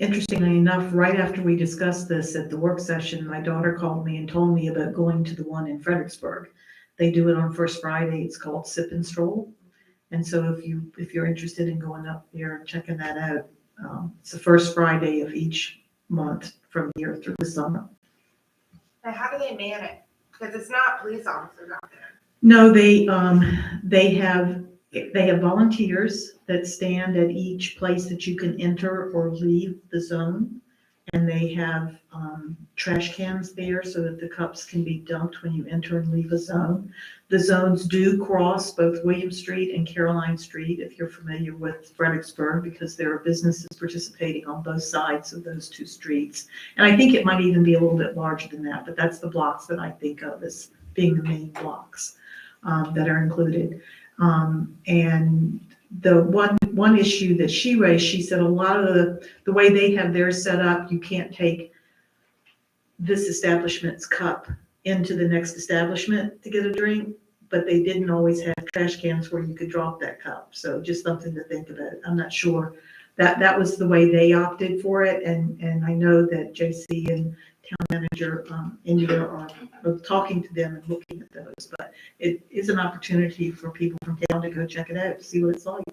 interestingly enough, right after we discussed this at the work session, my daughter called me and told me about going to the one in Fredericksburg. They do it on First Friday. It's called Sip and Stroll. And so if you're interested in going up there and checking that out, it's the first Friday of each month from here through the summer. And how do they man it? Because it's not police officers out there. No, they have volunteers that stand at each place that you can enter or leave the zone. And they have trash cans there so that the cups can be dumped when you enter and leave a zone. The zones do cross both William Street and Caroline Street, if you're familiar with Fredericksburg, because there are businesses participating on both sides of those two streets. And I think it might even be a little bit larger than that, but that's the blocks that I think of as being the main blocks that are included. And the one issue that she raised, she said a lot of the way they have theirs set up, you can't take this establishment's cup into the next establishment to get a drink, but they didn't always have trash cans where you could drop that cup. So just something to think about. I'm not sure that was the way they opted for it. And I know that JC and town manager India are talking to them and looking at those, but it is an opportunity for people from town to go check it out, to see what it's like.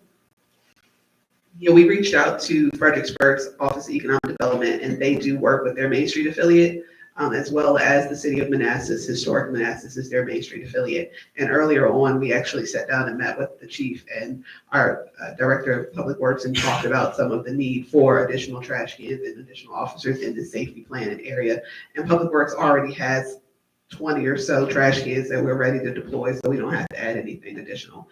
Yeah, we reached out to Fredericksburg's Office of Economic Development, and they do work with their Main Street affiliate, as well as the City of Manassas. Historic Manassas is their Main Street affiliate. And earlier on, we actually sat down and met with the chief and our director of public works and talked about some of the need for additional trash cans and additional officers in the safety planning area. And public works already has 20 or so trash cans that we're ready to deploy, so we don't have to add anything additional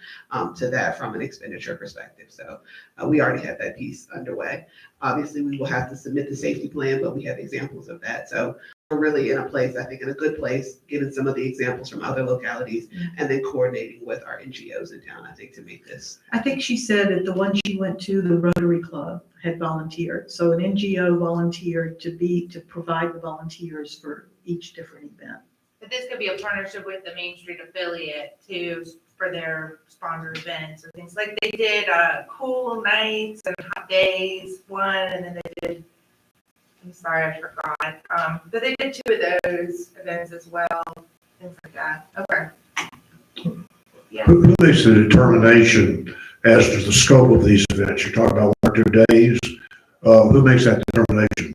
to that from an expenditure perspective. So we already have that piece underway. Obviously, we will have to submit the safety plan, but we have examples of that. So we're really in a place, I think, in a good place, given some of the examples from other localities, and then coordinating with our NGOs in town, I think, to make this. I think she said at the one she went to, the Rotary Club had volunteered. So an NGO volunteered to provide the volunteers for each different event. But this could be a partnership with the Main Street affiliate for their sponsored events or things like they did cool nights and hot days one, and then they did, I'm sorry, I forgot. But they did 2 of those events as well, things like that. Okay. Yeah. Who makes the determination as to the scope of these events? You talk about 1 or 2 days. Who makes that determination?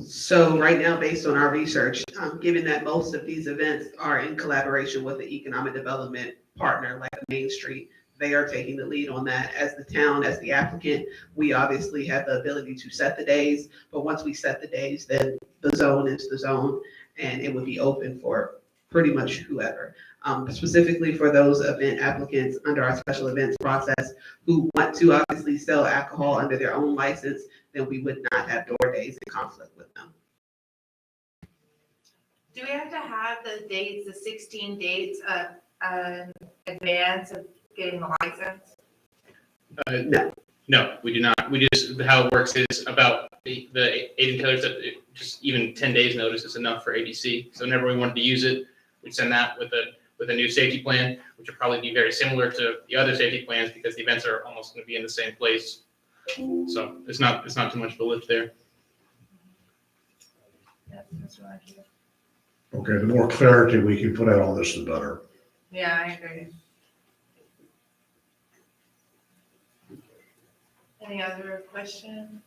So right now, based on our research, given that most of these events are in collaboration with the economic development partner like Main Street, they are taking the lead on that. As the town, as the applicant, we obviously have the ability to set the days, but once we set the days, then the zone is the zone, and it would be open for pretty much whoever. Specifically for those event applicants under our special events process who want to obviously sell alcohol under their own license, then we would not have door days in conflict with them. Do we have to have the dates, the 16 dates advance of getting the license? No, we do not. We just, how it works is about the Aiden Killers, that just even 10 days notice is enough for ABC. So whenever we wanted to use it, we'd send that with a new safety plan, which would probably be very similar to the other safety plans because the events are almost going to be in the same place. So it's not too much of a lift there. That's what I hear. Okay, the more clarity we can put out on this, the better. Yeah, I agree. Any other questions?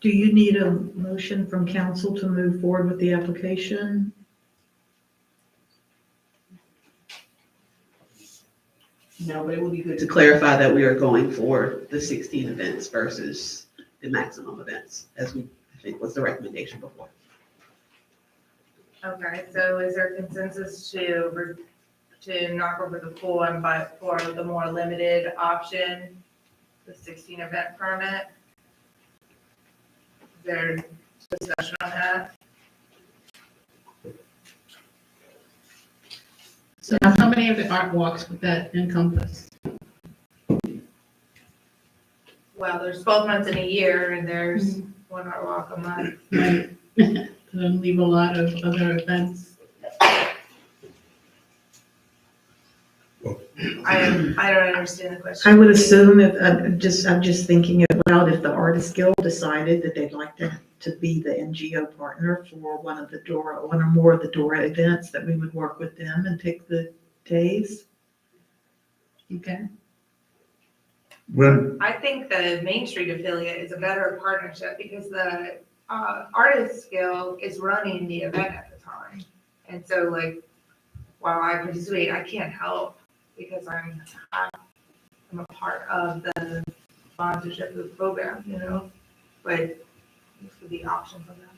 Do you need a motion from council to move forward with the application? No, but it would be good to clarify that we are going for the 16 events versus the maximum events, as I think was the recommendation before. Okay, so is there consensus to knock over the full and buy for the more limited option, the 16 event permit? Is there discussion on that? So how many of the art walks would that encompass? well, there's 12 months in a year and there's 1 hour walk a month. Right. Doesn't leave a lot of other events. I don't understand the question. I would assume if, I'm just thinking out loud, if the Artist Guild decided that they'd like to be the NGO partner for one or more of the DORA events, that we would work with them and pick the days. Okay. When, I think the Main Street affiliate is a better partnership because the Artist Guild is running the event at the time. And so like, while I participate, I can't help because I'm a part of the sponsorship of the program, you know, but this would be an option for them.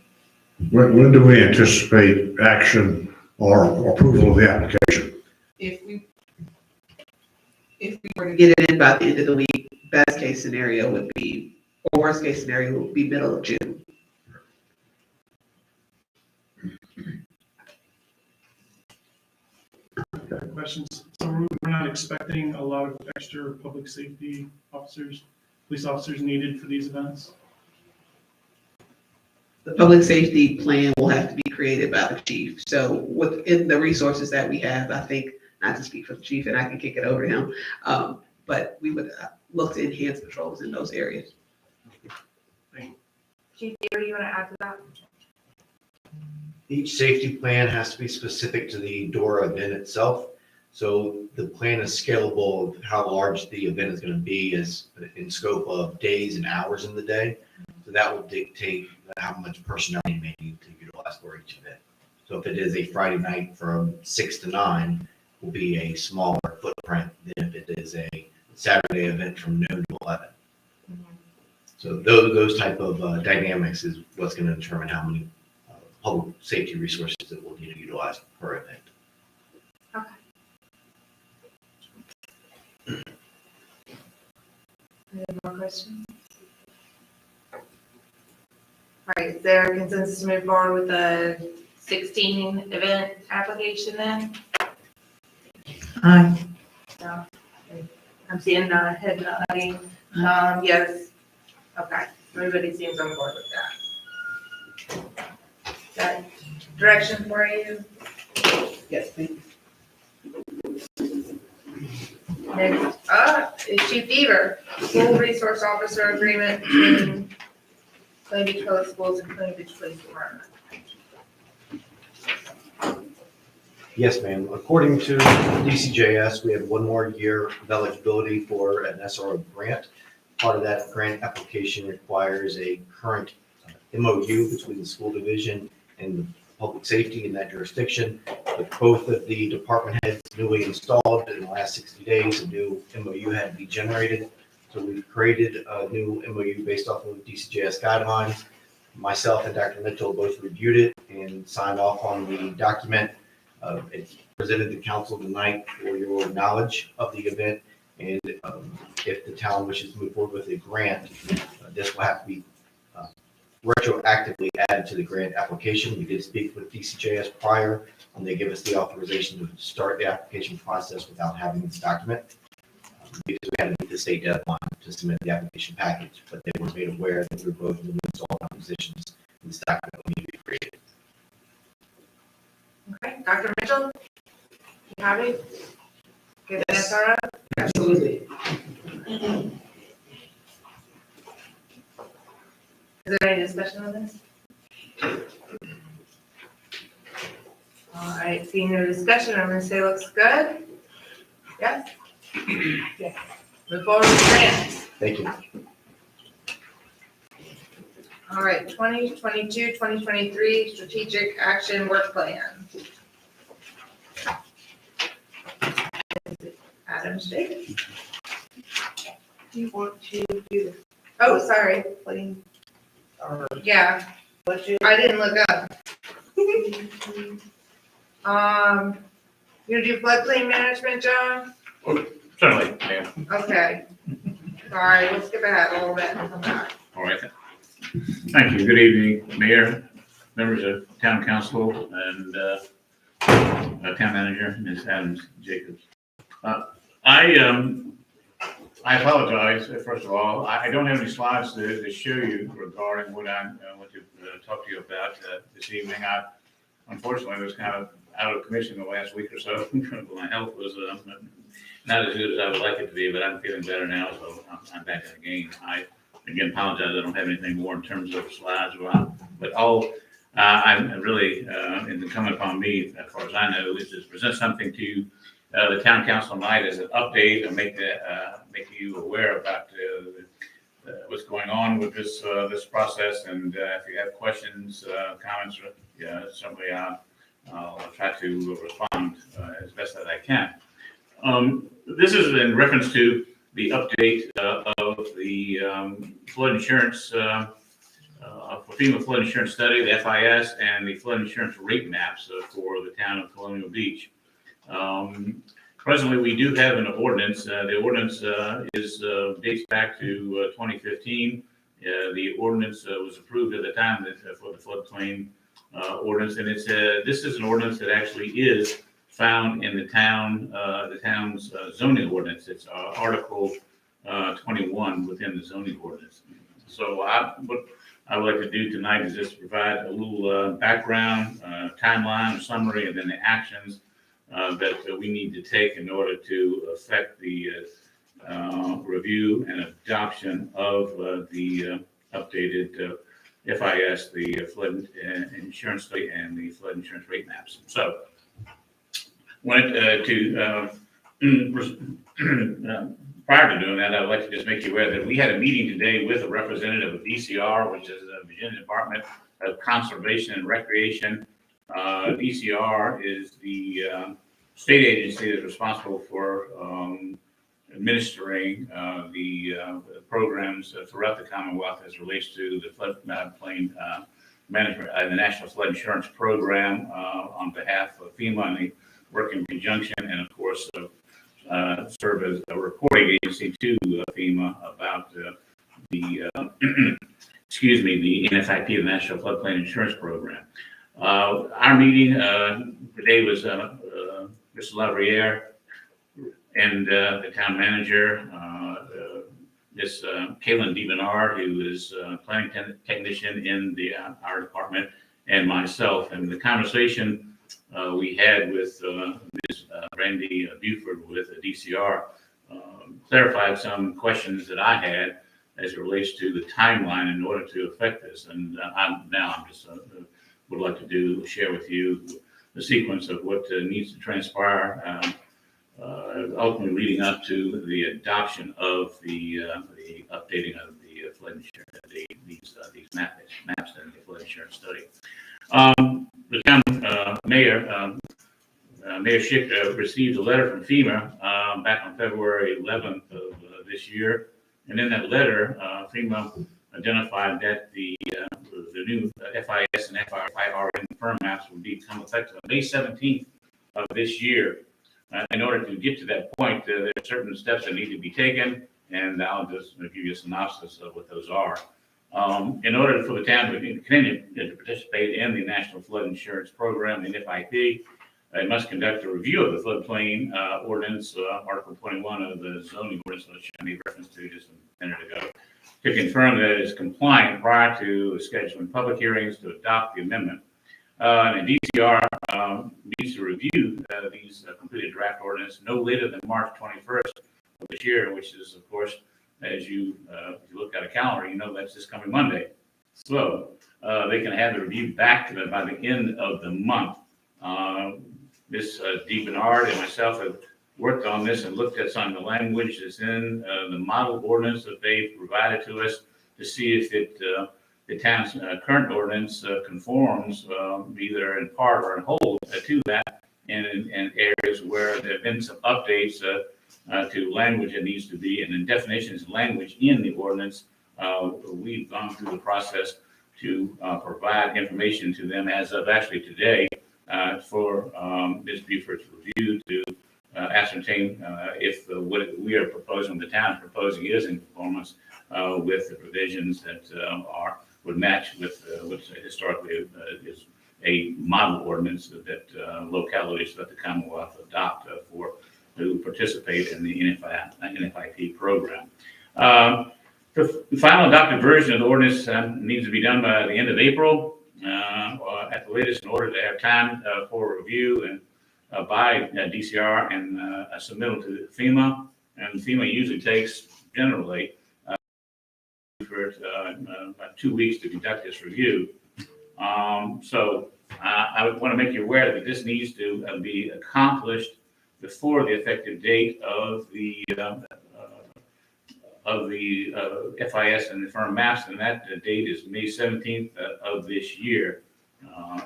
when do we anticipate action or approval of the application? If we were to get it in by the end of the week, best case scenario would be, or worst case scenario would be middle of June. Questions? So we're not expecting a lot of extra public safety officers, police officers needed for these events? The public safety plan will have to be created by the chief. So within the resources that we have, I think, not to speak for the chief, and I can kick it over to him, but we would look to enhance patrols in those areas. Chief, do you want to add to that? Each safety plan has to be specific to the DORA event itself. So the plan is scalable of how large the event is going to be as in scope of days and hours in the day. So that will dictate how much personnel you may need to utilize for each event. So if it is a Friday night from 6 to 9, will be a smaller footprint than if it is a Saturday event from noon to 11. So those type of dynamics is what's going to determine how many public safety resources that we'll need to utilize per event. Any more questions? All right, is there a consensus to move forward with the 16 event application then? Aye. No. I'm seeing head nodding. Yes. Okay, everybody seems on board with that. That direction for you? Yes, thank you. Next up is Chief Beaver, School Resource Officer Agreement between Clay Beach Public Schools and Clay Beach Police Department. Yes, ma'am. According to DCJS, we have 1 more year of eligibility for an SRO grant. Part of that grant application requires a current MOU between the school division and the public safety in that jurisdiction. But both of the department heads newly installed in the last 60 days, a new MOU had to be generated. So we've created a new MOU based off of DCJS guidelines. Myself and Dr. Mitchell both reviewed it and signed off on the document. It's presented to council tonight for your knowledge of the event. And if the town wishes to move forward with a grant, this will have to be retroactively added to the grant application. We did speak with DCJS prior, and they give us the authorization to start the application process without having this document. Because we had to meet the state deadline to submit the application package, but they were made aware that we were both in installed positions and this document will need to be created. Okay, Dr. Mitchell? You happy? Get the Yes. SRO? Absolutely. Is there any discussion on this? All right, seeing no discussion, I'm gonna say looks good. Yes? Yes. Move forward with grants. Thank you. All right, 2022, 2023 Strategic Action Work Plan. Adam State. Do you want to do this? Oh, sorry. Yeah, I didn't look up. You gonna do floodplain management, John? Certainly, yeah. Okay. Sorry, let's skip ahead a little bit and come back. All right. Thank you. Good evening, Mayor, members of Town Council, and Town Manager, Ms. Adams Jacobs. I I apologize, first of all. I don't have any slides to show you regarding what I want to talk to you about this evening. I unfortunately was kind of out of commission the last week or so. My health was not as good as I would like it to be, but I'm feeling better now, so I'm back in the game. I, again, apologize, I don't have anything more in terms of slides, but all I'm really, incumbent upon me, as far as I know, is to present something to the town council tonight as an update and make you aware about what's going on with this process. And if you have questions, comments, certainly I'll try to respond as best as I can. This is in reference to the update of the flood insurance, for FEMA flood insurance study, the FIS, and the flood insurance rate maps for the town of Colonial Beach. Presently, we do have an ordinance. The ordinance dates back to 2015. The ordinance was approved at the time for the floodplain ordinance, and this is an ordinance that actually is found in the town's zoning ordinance. It's Article 21 within the zoning ordinance. So what I would like to do tonight is just provide a little background, timeline, summary, and then the actions that we need to take in order to affect the review and adoption of the updated FIS, the flood insurance study, and the flood insurance rate maps. So, wanted prior to doing that, I would like to just make you aware that we had a meeting today with a representative of DCR, which is the Virginia Department of Conservation and Recreation. DCR is the state agency that's responsible for administering the programs throughout the Commonwealth as relates to the floodplain management, the National Flood Insurance Program on behalf of FEMA, and they work in conjunction and, of course, serve as a reporting agency to FEMA about the NFIP, the National Floodplain Insurance Program. Our meeting today was Mr. Lavriere and the town manager, Ms. Kaylin DeBernard, who is planning technician in our department, and myself. And the conversation we had with Ms. Randy Buford with the DCR clarified some questions that I had as it relates to the timeline in order to affect this. And I'm just would like to share with you the sequence of what needs to transpire, ultimately leading up to the adoption of the updating of the flood insurance, these maps and the flood insurance study. The town mayor, Mayor Schick, received a letter from FEMA back on February 11th of this year, and in that letter, FEMA identified that the new FIS and FIRN firm maps would become effective on May 17th of this year. In order to get to that point, there are certain steps that need to be taken, and I'll just give you a synopsis of what those are. In order for the town to continue to participate in the National Flood Insurance Program, the NFIP, it must conduct a review of the floodplain ordinance, Article 21 of the zoning ordinance, which I made reference to just a minute ago, to confirm that it is compliant prior to scheduling public hearings to adopt the amendment. And DCR needs to review these completed draft ordinance no later than March 21st of this year, which is, of course, as you if you look at a calendar, you know that's this coming Monday. So they can have the review back to them by the end of the month. Ms. DeBernard and myself have worked on this and looked at some of the language that's in the model ordinance that they provided to us to see if the town's current ordinance conforms either in part or in whole to that, and in areas where there have been some updates to language that needs to be, and in definitions of language in the ordinance. We've gone through the process to provide information to them as of actually today for Ms. Buford's review to ascertain if what we are proposing, the town is proposing, is in conformance with the provisions that would match with what's historically is a model ordinance that localities that the Commonwealth adopt for who participate in the NFIP program. The final adopted version of the ordinance needs to be done by the end of April, or at the latest, in order to have time for review and by DCR and a submittal to FEMA. And FEMA usually takes generally for about 2 weeks to conduct this review. So I would want to make you aware that this needs to be accomplished before the effective date of the FIS and the firm maps, and that date is May 17th of this year.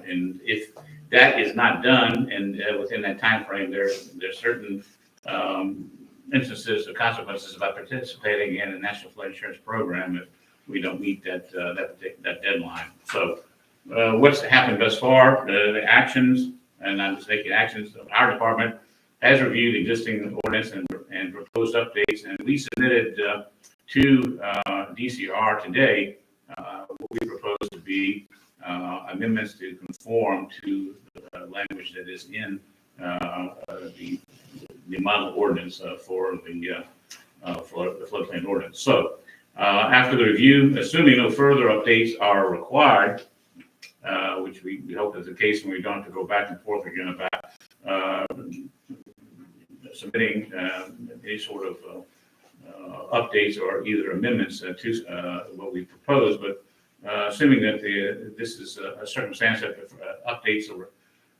And if that is not done, and within that time frame, there's certain instances of consequences about participating in a national flood insurance program if we don't meet that deadline. So what's happened thus far, the actions, and I'm just taking actions, our department has reviewed existing ordinance and proposed updates, and we submitted to DCR today what we propose to be amendments to conform to the language that is in the model ordinance for the floodplain ordinance. So after the review, assuming no further updates are required, which we hope is the case, and we don't have to go back and forth again about submitting any sort of updates or either amendments to what we propose, but assuming that this is a circumstance that updates or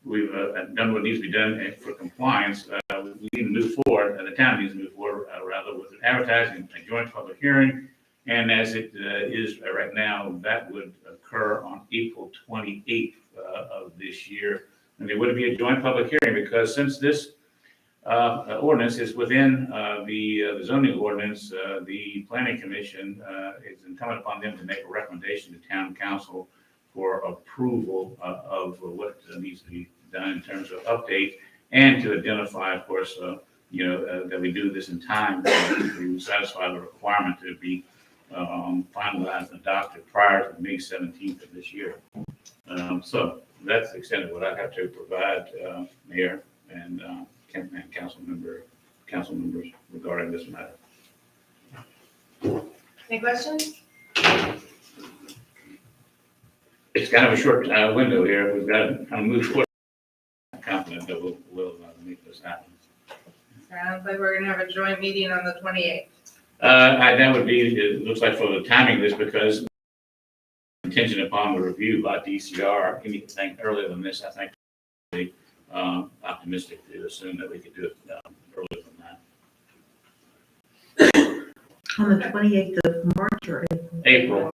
we've done what needs to be done for compliance, we need to move forward, and the town needs to move forward rather with advertising a joint public hearing. And as it is right now, that would occur on April 28th of this year. And there would be a joint public hearing because since this ordinance is within the zoning ordinance, the planning commission is incumbent upon them to make a recommendation to town council for approval of what needs to be done in terms of update and to identify, of course, that we do this in time to satisfy the requirement to be finalized and adopted prior to May 17th of this year. So that's the extent of what I have to provide, Mayor and council members regarding this matter. Any questions? It's kind of a short window here. We've got to kind of move forward. I'm confident that we'll make this happen. Sounds like we're gonna have a joint meeting on the 28th. That would be, it looks like for the timing of this, because contingent upon the review by DCR, anything earlier than this, I think, optimistic to assume that we could do it earlier than that. On the 28th of March or April? April.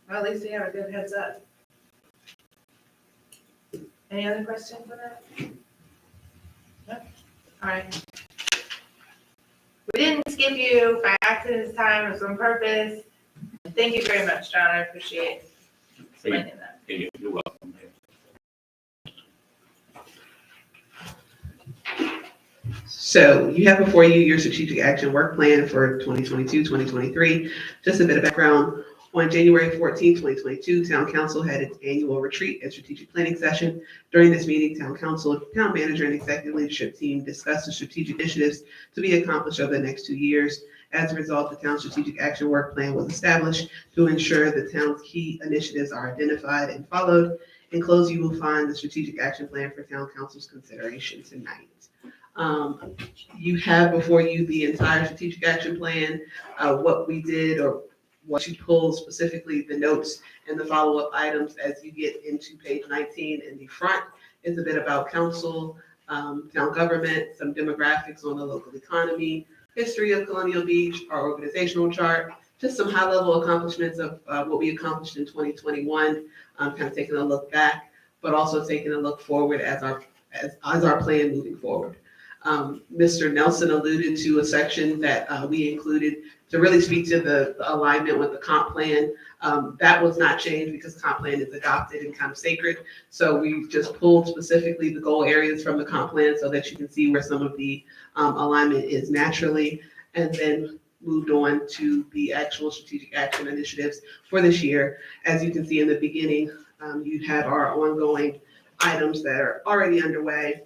Well, at least we have a good heads up. Any other questions for that? No? All right. We didn't skip you by accident this time, it was on purpose. Thank you very much, John, I appreciate explaining that. You're welcome. So you have before you your strategic action work plan for 2022, 2023. Just a bit of background. On January 14, 2022, Town Council had its annual retreat and strategic planning session. During this meeting, Town Council, Town Manager, and Executive Leadership Team discussed the strategic initiatives to be accomplished over the next 2 years. As a result, the Town Strategic Action Work Plan was established to ensure the town's key initiatives are identified and followed. In close, you will find the Strategic Action Plan for Town Council's consideration tonight. You have before you the entire Strategic Action Plan, what we did or what you pulled specifically, the notes and the follow-up items as you get into page 19 in the front is a bit about council, town government, some demographics on the local economy, history of Colonial Beach, our organizational chart, just some high-level accomplishments of what we accomplished in 2021, kind of taking a look back, but also taking a look forward as our plan moving forward. Mr. Nelson alluded to a section that we included to really speak to the alignment with the comp plan. That was not changed because comp plan is adopted and kind of sacred. So we just pulled specifically the goal areas from the comp plan so that you can see where some of the alignment is naturally, and then moved on to the actual strategic action initiatives for this year. As you can see in the beginning, You have our ongoing items that are already underway,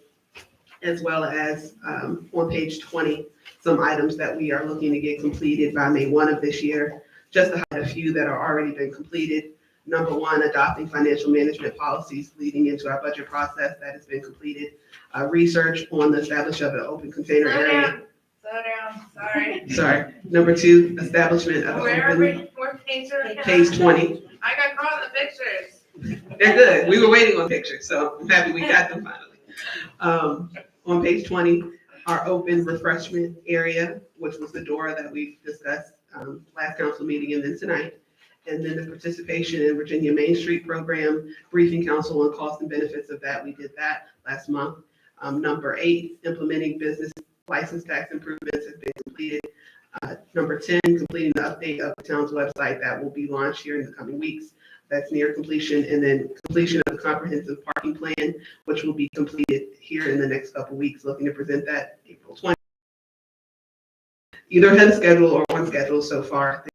as well as on page 20, some items that we are looking to get completed by May 1 of this year. Just to highlight a few that are already been completed. Number one, adopting financial management policies leading into our budget process that has been completed. Research on the establishment of an open container area. Slow down, sorry. Sorry. Number two, establishment of Where an are open, we, where page are we? page 20. I got caught in the pictures. They're good. We were waiting on pictures, so I'm happy we got them finally. On page 20, our open refreshment area, which was the door that we discussed last council meeting and then tonight. And then the participation in Virginia Main Street program, briefing council on costs and benefits of that. We did that last month. Number 8, implementing business license tax improvements have been completed. Number 10, completing the update of the town's website that will be launched here in the coming weeks. That's near completion. And then completion of the comprehensive parking plan, which will be completed here in the next couple weeks, looking to present that April 20th. Either ahead of schedule or on schedule so far.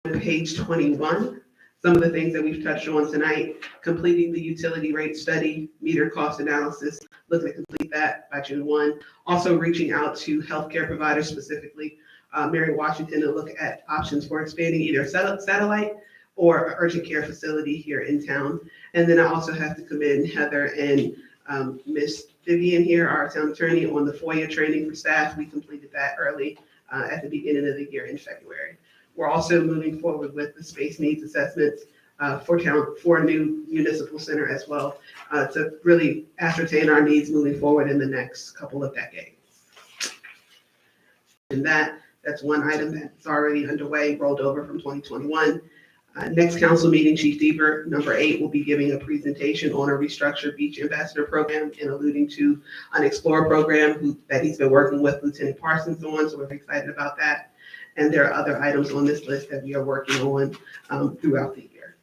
On page 21, some of the things that we've touched on tonight, completing the utility rate study, meter cost analysis, looking to complete that by June 1. Also reaching out to healthcare providers, specifically Mary Washington, to look at options for expanding either satellite or an urgent care facility here in town. And then I also have to commend Heather and Miss Vivian here, our town attorney, on the FOIA training for staff. We completed that early at the beginning of the year in February. We're also moving forward with the space needs assessments for a new municipal center as well, to really ascertain our needs moving forward in the next couple of decades. And that's one item that's already underway, rolled over from 2021. Next council meeting, Chief Deaver, number 8, will be giving a presentation on a restructured beach ambassador program and alluding to an Explorer program that he's been working with Lieutenant Parsons on, so we're excited about that. And there are other items on this list that we are working on throughout the year.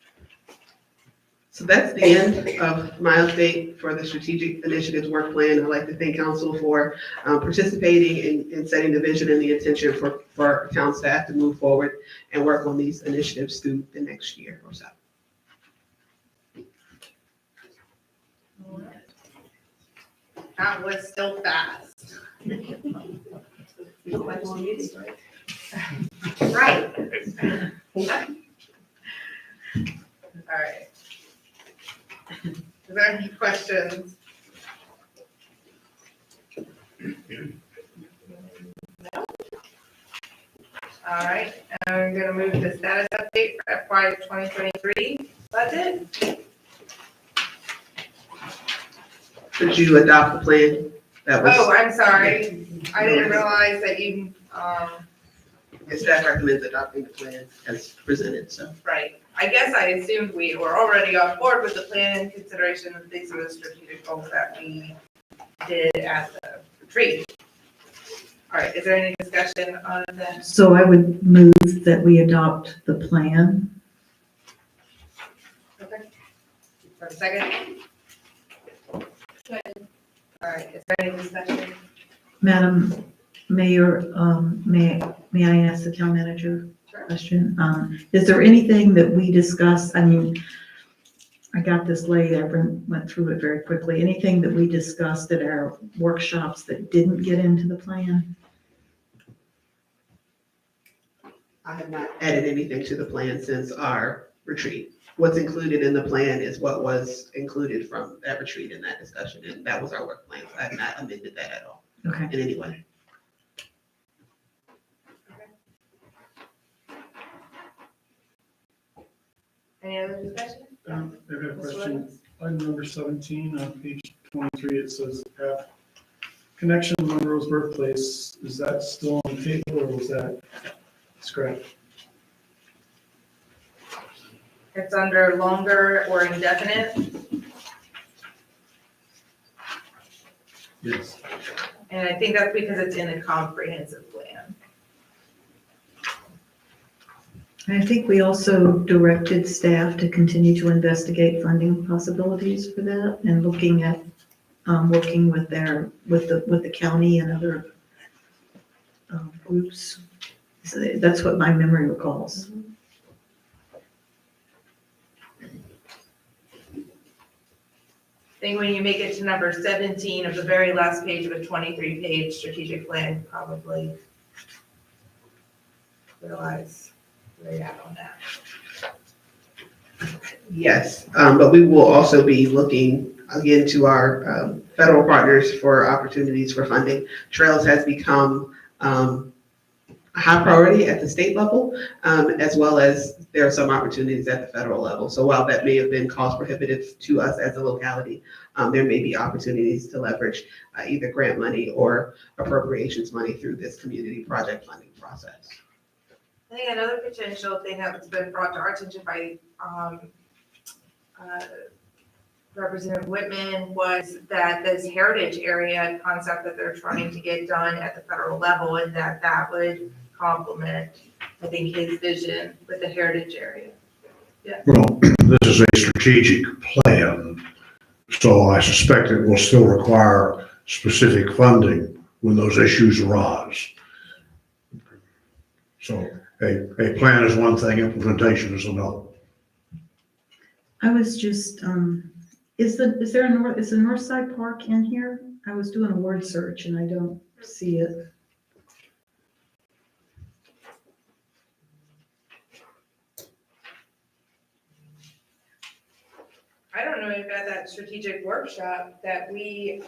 So that's the end of my update for the Strategic Initiatives Work Plan. I'd like to thank council for participating in setting the vision and the intention for town staff to move forward and work on these initiatives through the next year or so. That was still fast. Right. All right. Is there any questions? No? All right, and I'm gonna move to status update for FY 2023 budget. Did you adopt the plan? That was. Oh, I'm sorry. I didn't realize that you, The staff recommends adopting the plan as presented, so. right. I guess I assumed we were already on board with the plan in consideration of these are the strategic goals that we did at the retreat. All right, is there any discussion on that? So I would move that we adopt the plan. Okay. For a second? Good. All right, is there any discussion? Madam Mayor, may I ask the town manager a question? Is there anything that we discussed? I mean, I got this late, I went through it very quickly. Anything that we discussed at our workshops that didn't get into the plan? I have not added anything to the plan since our retreat. What's included in the plan is what was included from that retreat and that discussion, and that was our work plan. So I have not amended that at all Okay. in any way. Any other discussion? I have a question. Item number 17 on page 23, it says connection to Monroe's birthplace. Is that still on the table or was that scrapped? It's under longer or indefinite, Yes. and I think that's because it's in a comprehensive plan. And I think we also directed staff to continue to investigate funding possibilities for that and looking at, working with the county and other groups. So that's what my memory recalls. I think when you make it to number 17 of the very last page of a 23-page strategic plan, you probably realize where you're at on that. Yes, but we will also be looking again to our federal partners for opportunities for funding. Trails has become a high priority at the state level, as well as there are some opportunities at the federal level. So while that may have been cost prohibitive to us as a locality, there may be opportunities to leverage either grant money or appropriations money through this community project funding process. I think another potential thing that has been brought to our attention by Representative Whitman was that this heritage area concept that they're trying to get done at the federal level, and that would complement, I think, his vision with the heritage area. Yeah. Well, this is a strategic plan, so I suspect it will still require specific funding when those issues arise. So a plan is one thing, implementation is another. I was just, is the North Side Park in here? I was doing a word search and I don't see it. I don't know if at that strategic workshop that we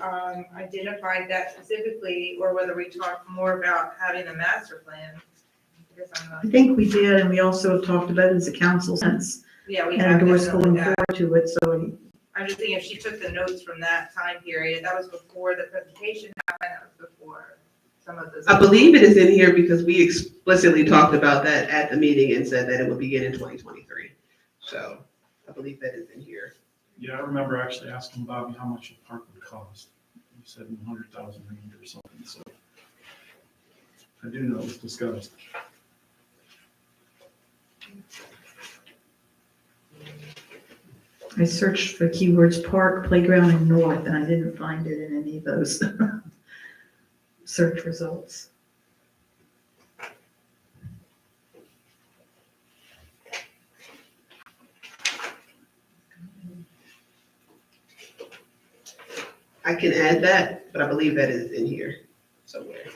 identified that specifically, or whether we talked more about having a master plan. I guess I'm not. I think we did, and we also talked about it as a council since, Yeah, we and have endorsed definitely going that. forward to it, so I'm just thinking if she took the notes from that time period, that was before the presentation happened, that was before some of this. I believe it is in here because we explicitly talked about that at the meeting and said that it would begin in 2023. So I believe that is in here. Yeah, I remember actually asking Bobby how much the park would cost. He said in 100,000 range or something, so I do know it was discussed. I searched for keywords park, playground, and north, and I didn't find it in any of those search results. I can add that, but I believe that is in here somewhere.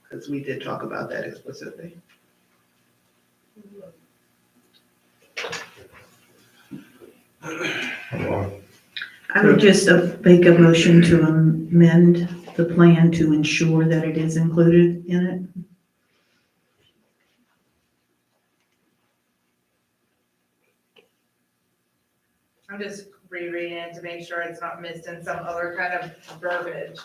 Because we did talk about that explicitly. I would just make a motion to amend the plan to ensure that it is included in it. I'm just rereading it to make sure it's not missed in some other kind of verbiage.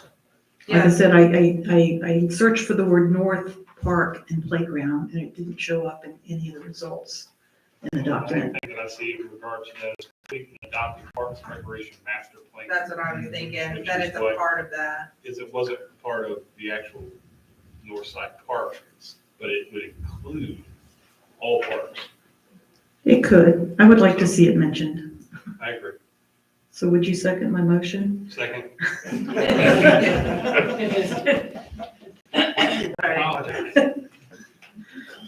Like I Yeah, said, I searched for the word north park and playground, and it didn't show up in any of the results in the The only document. thing that I see in regards to that is completing the adopted Parks and Recreation Master Plan. that's what I was thinking, Which that is it's a what- part of that. Is it wasn't part of the actual North Side Park, but it would include all parks. It could. I would like to see it mentioned. I agree. So would you second my motion? Second.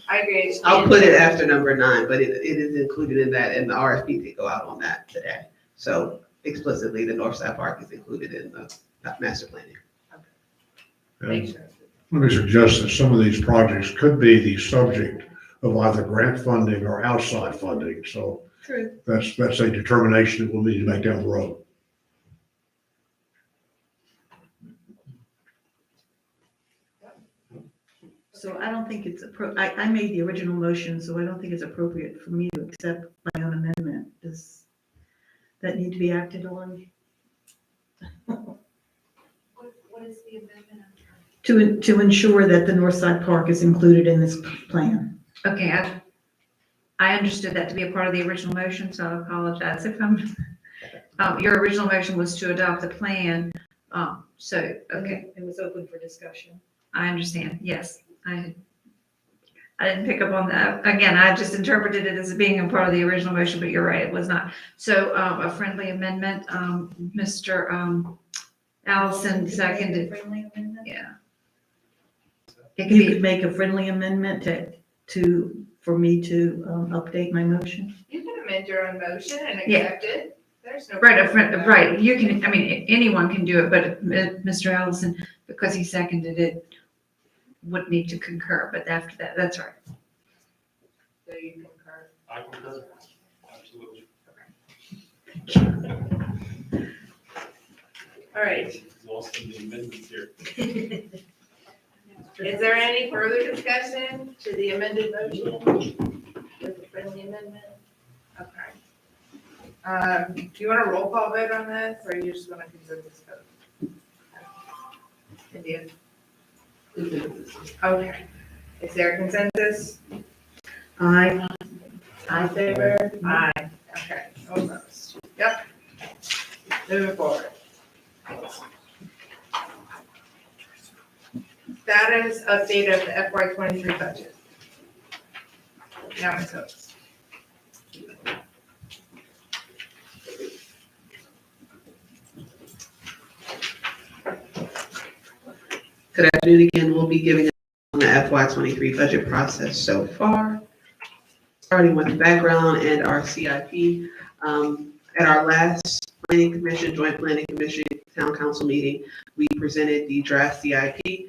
I agree. I'll put it after number 9, but it is included in that, and the RFP did go out on that today. So explicitly, the Northside Park is included in the master planning. Make sure. Let me suggest that some of these projects could be the subject of either grant funding or outside funding, so True. that's a determination that we'll need to make down the road. So I don't think it's I made the original motion, so I don't think it's appropriate for me to accept my own amendment. Does that need to be acted on? What is the amendment? To ensure that the North Side Park is included in this plan. Okay, I understood that to be a part of the original motion, so I apologize if I'm, your original motion was to adopt the plan. So, okay, It was open for discussion. I understand, yes. I didn't pick up on that. Again, I just interpreted it as being a part of the original motion, but you're right, it was not. So, a friendly amendment, Mr. Allison seconded. Friendly amendment? Yeah. It could You be, could make a friendly amendment for me to update my motion. You can amend your own motion and Yeah. accept it. There's no. Right, problem with that. right, you can, I mean, anyone can do it, but Mr. Allison, because he seconded it, would need to concur, but after that, that's right. So you concur. I concur. Absolutely. All right. Lost in the amendments here. Is there any further discussion to the amended motion? With the friendly amendment? Okay. Do you want a roll call vote on this, or you just want a consensus vote? India? Okay. Is there a consensus? Aye. Aye, favor? Aye. Okay, almost. Yep. Moving forward. Status update of the FY '23 budget. Now, Ms. Hooks. Good afternoon again. We'll be giving on the FY '23 budget process so far, starting with the background and our CIP. At our last Planning Commission, Joint Planning Commission Town Council meeting, we presented the draft CIP.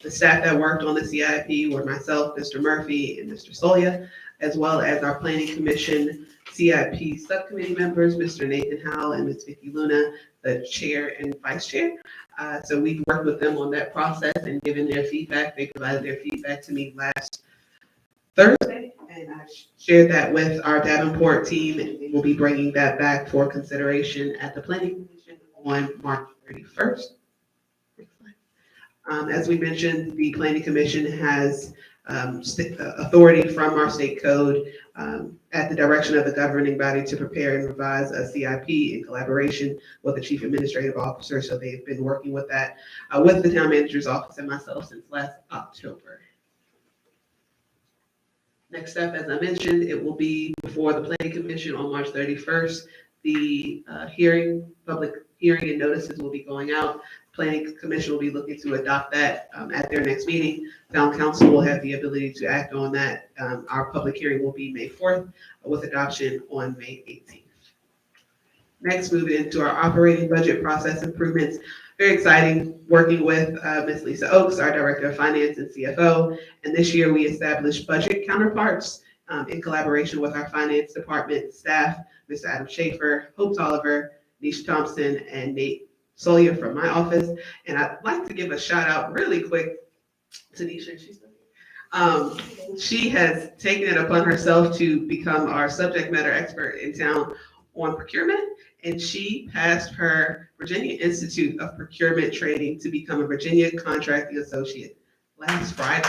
The staff that worked on the CIP were myself, Mr. Murphy, and Mr. Solia, as well as our Planning Commission CIP subcommittee members, Mr. Nathan Howell and Ms. Vicky Luna, the chair and vice chair. So we've worked with them on that process and given their feedback. They provided their feedback to me last Thursday, and I shared that with our Davenport team, and we'll be bringing that back for consideration at the Planning Commission on March 31st. As we mentioned, the Planning Commission has authority from our state code at the direction of the governing body to prepare and revise a CIP in collaboration with the Chief Administrative Officer. So they've been working with that with the Town Manager's Office and myself since last October. Next up, as I mentioned, it will be before the Planning Commission on March 31st. The public hearing and notices will be going out. Planning Commission will be looking to adopt that at their next meeting. Town Council will have the ability to act on that. Our public hearing will be May 4th with adoption on May 18th. Next, moving into our operating budget process improvements. Very exciting working with Ms. Lisa Oaks, our Director of Finance and CFO. And this year we established budget counterparts in collaboration with our finance department staff, Mr. Adam Schaefer, Hope Oliver, Nisha Thompson, and Nate Solia from my office. And I'd like to give a shout out really quick to Nisha. She has taken it upon herself to become our subject matter expert in town on procurement. And she passed her Virginia Institute of Procurement training to become a Virginia Contracting Associate last Friday.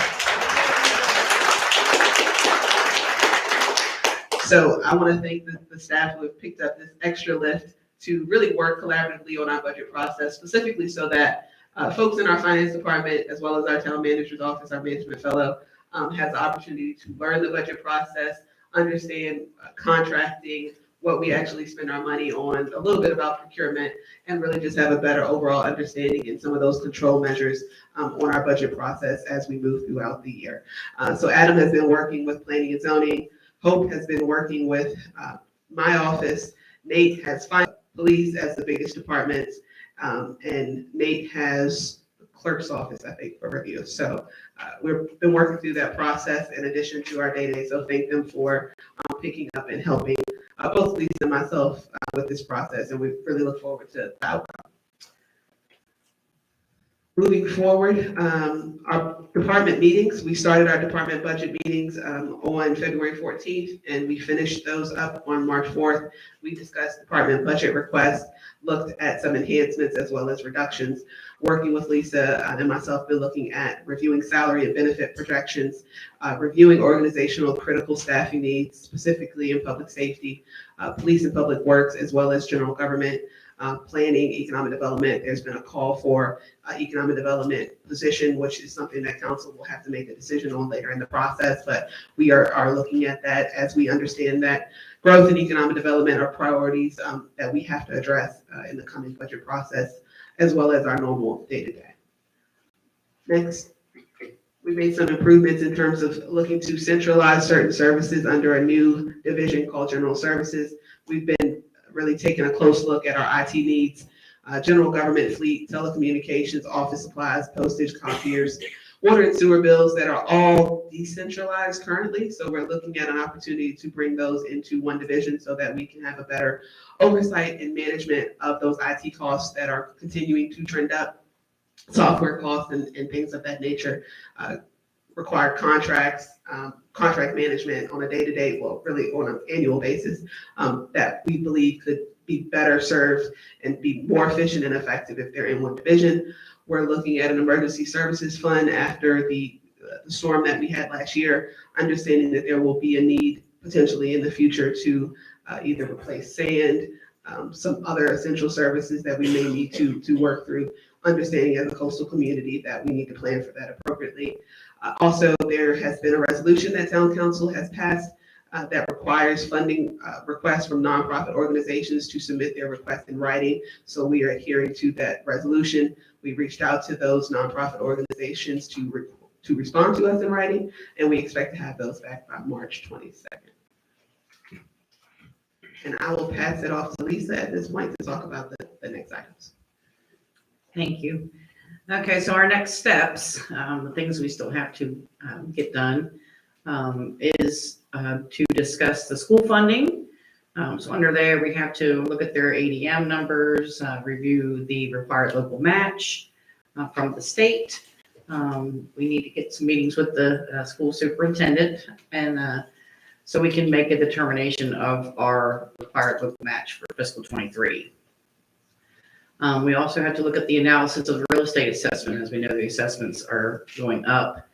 So I want to thank the staff who have picked up this extra lift to really work collaboratively on our budget process, specifically so that folks in our finance department, as well as our town manager's office, our management fellow, has the opportunity to learn the budget process, understand contracting, what we actually spend our money on, a little bit about procurement, and really just have a better overall understanding in some of those control measures on our budget process as we move throughout the year. So Adam has been working with planning and zoning. Hope has been working with my office. Nate has police as the biggest departments, and Nate has the clerk's office, I think, for review. So we've been working through that process in addition to our day-to-day. So thank them for picking up and helping both Lisa and myself with this process, and we really look forward to the outcome. Moving forward, our department meetings, we started our department budget meetings on February 14th, and we finished those up on March 4th. We discussed department budget requests, looked at some enhancements as well as reductions. Working with Lisa and myself, been looking at reviewing salary and benefit projections, reviewing organizational critical staffing needs, specifically in public safety, police and public works, as well as general government. Planning, economic development. There's been a call for economic development position, which is something that council will have to make a decision on later in the process. But we are looking at that as we understand that growth and economic development are priorities that we have to address in the coming budget process, as well as our normal day-to-day. Next, we made some improvements in terms of looking to centralize certain services under a new division called General Services. We've been really taking a close look at our IT needs, general government fleet, telecommunications, office supplies, postage, copiers, water and sewer bills that are all decentralized currently. So we're looking at an opportunity to bring those into one division so that we can have a better oversight and management of those IT costs that are continuing to trend up. Software costs and things of that nature require contracts, contract management on a day-to-day, well, really on an annual basis, that we believe could be better served and be more efficient and effective if they're in one division. We're looking at an emergency services fund after the storm that we had last year, understanding that there will be a need potentially in the future to either replace sand, some other essential services that we may need to work through, understanding as a coastal community that we need to plan for that appropriately. Also, there has been a resolution that Town Council has passed that requires funding requests from nonprofit organizations to submit their request in writing. So we are adhering to that resolution. We reached out to those nonprofit organizations to respond to us in writing, and we expect to have those back by March 22nd. And I will pass it off to Lisa at this point to talk about the next items. Thank you. Okay, so our next steps, the things we still have to get done, is to discuss the school funding. So under there, we have to look at their ADM numbers, review the required local match from the state. We need to get some meetings with the school superintendent, and so we can make a determination of our required local match for fiscal '23. We also have to look at the analysis of the real estate assessment. As we know, the assessments are going up.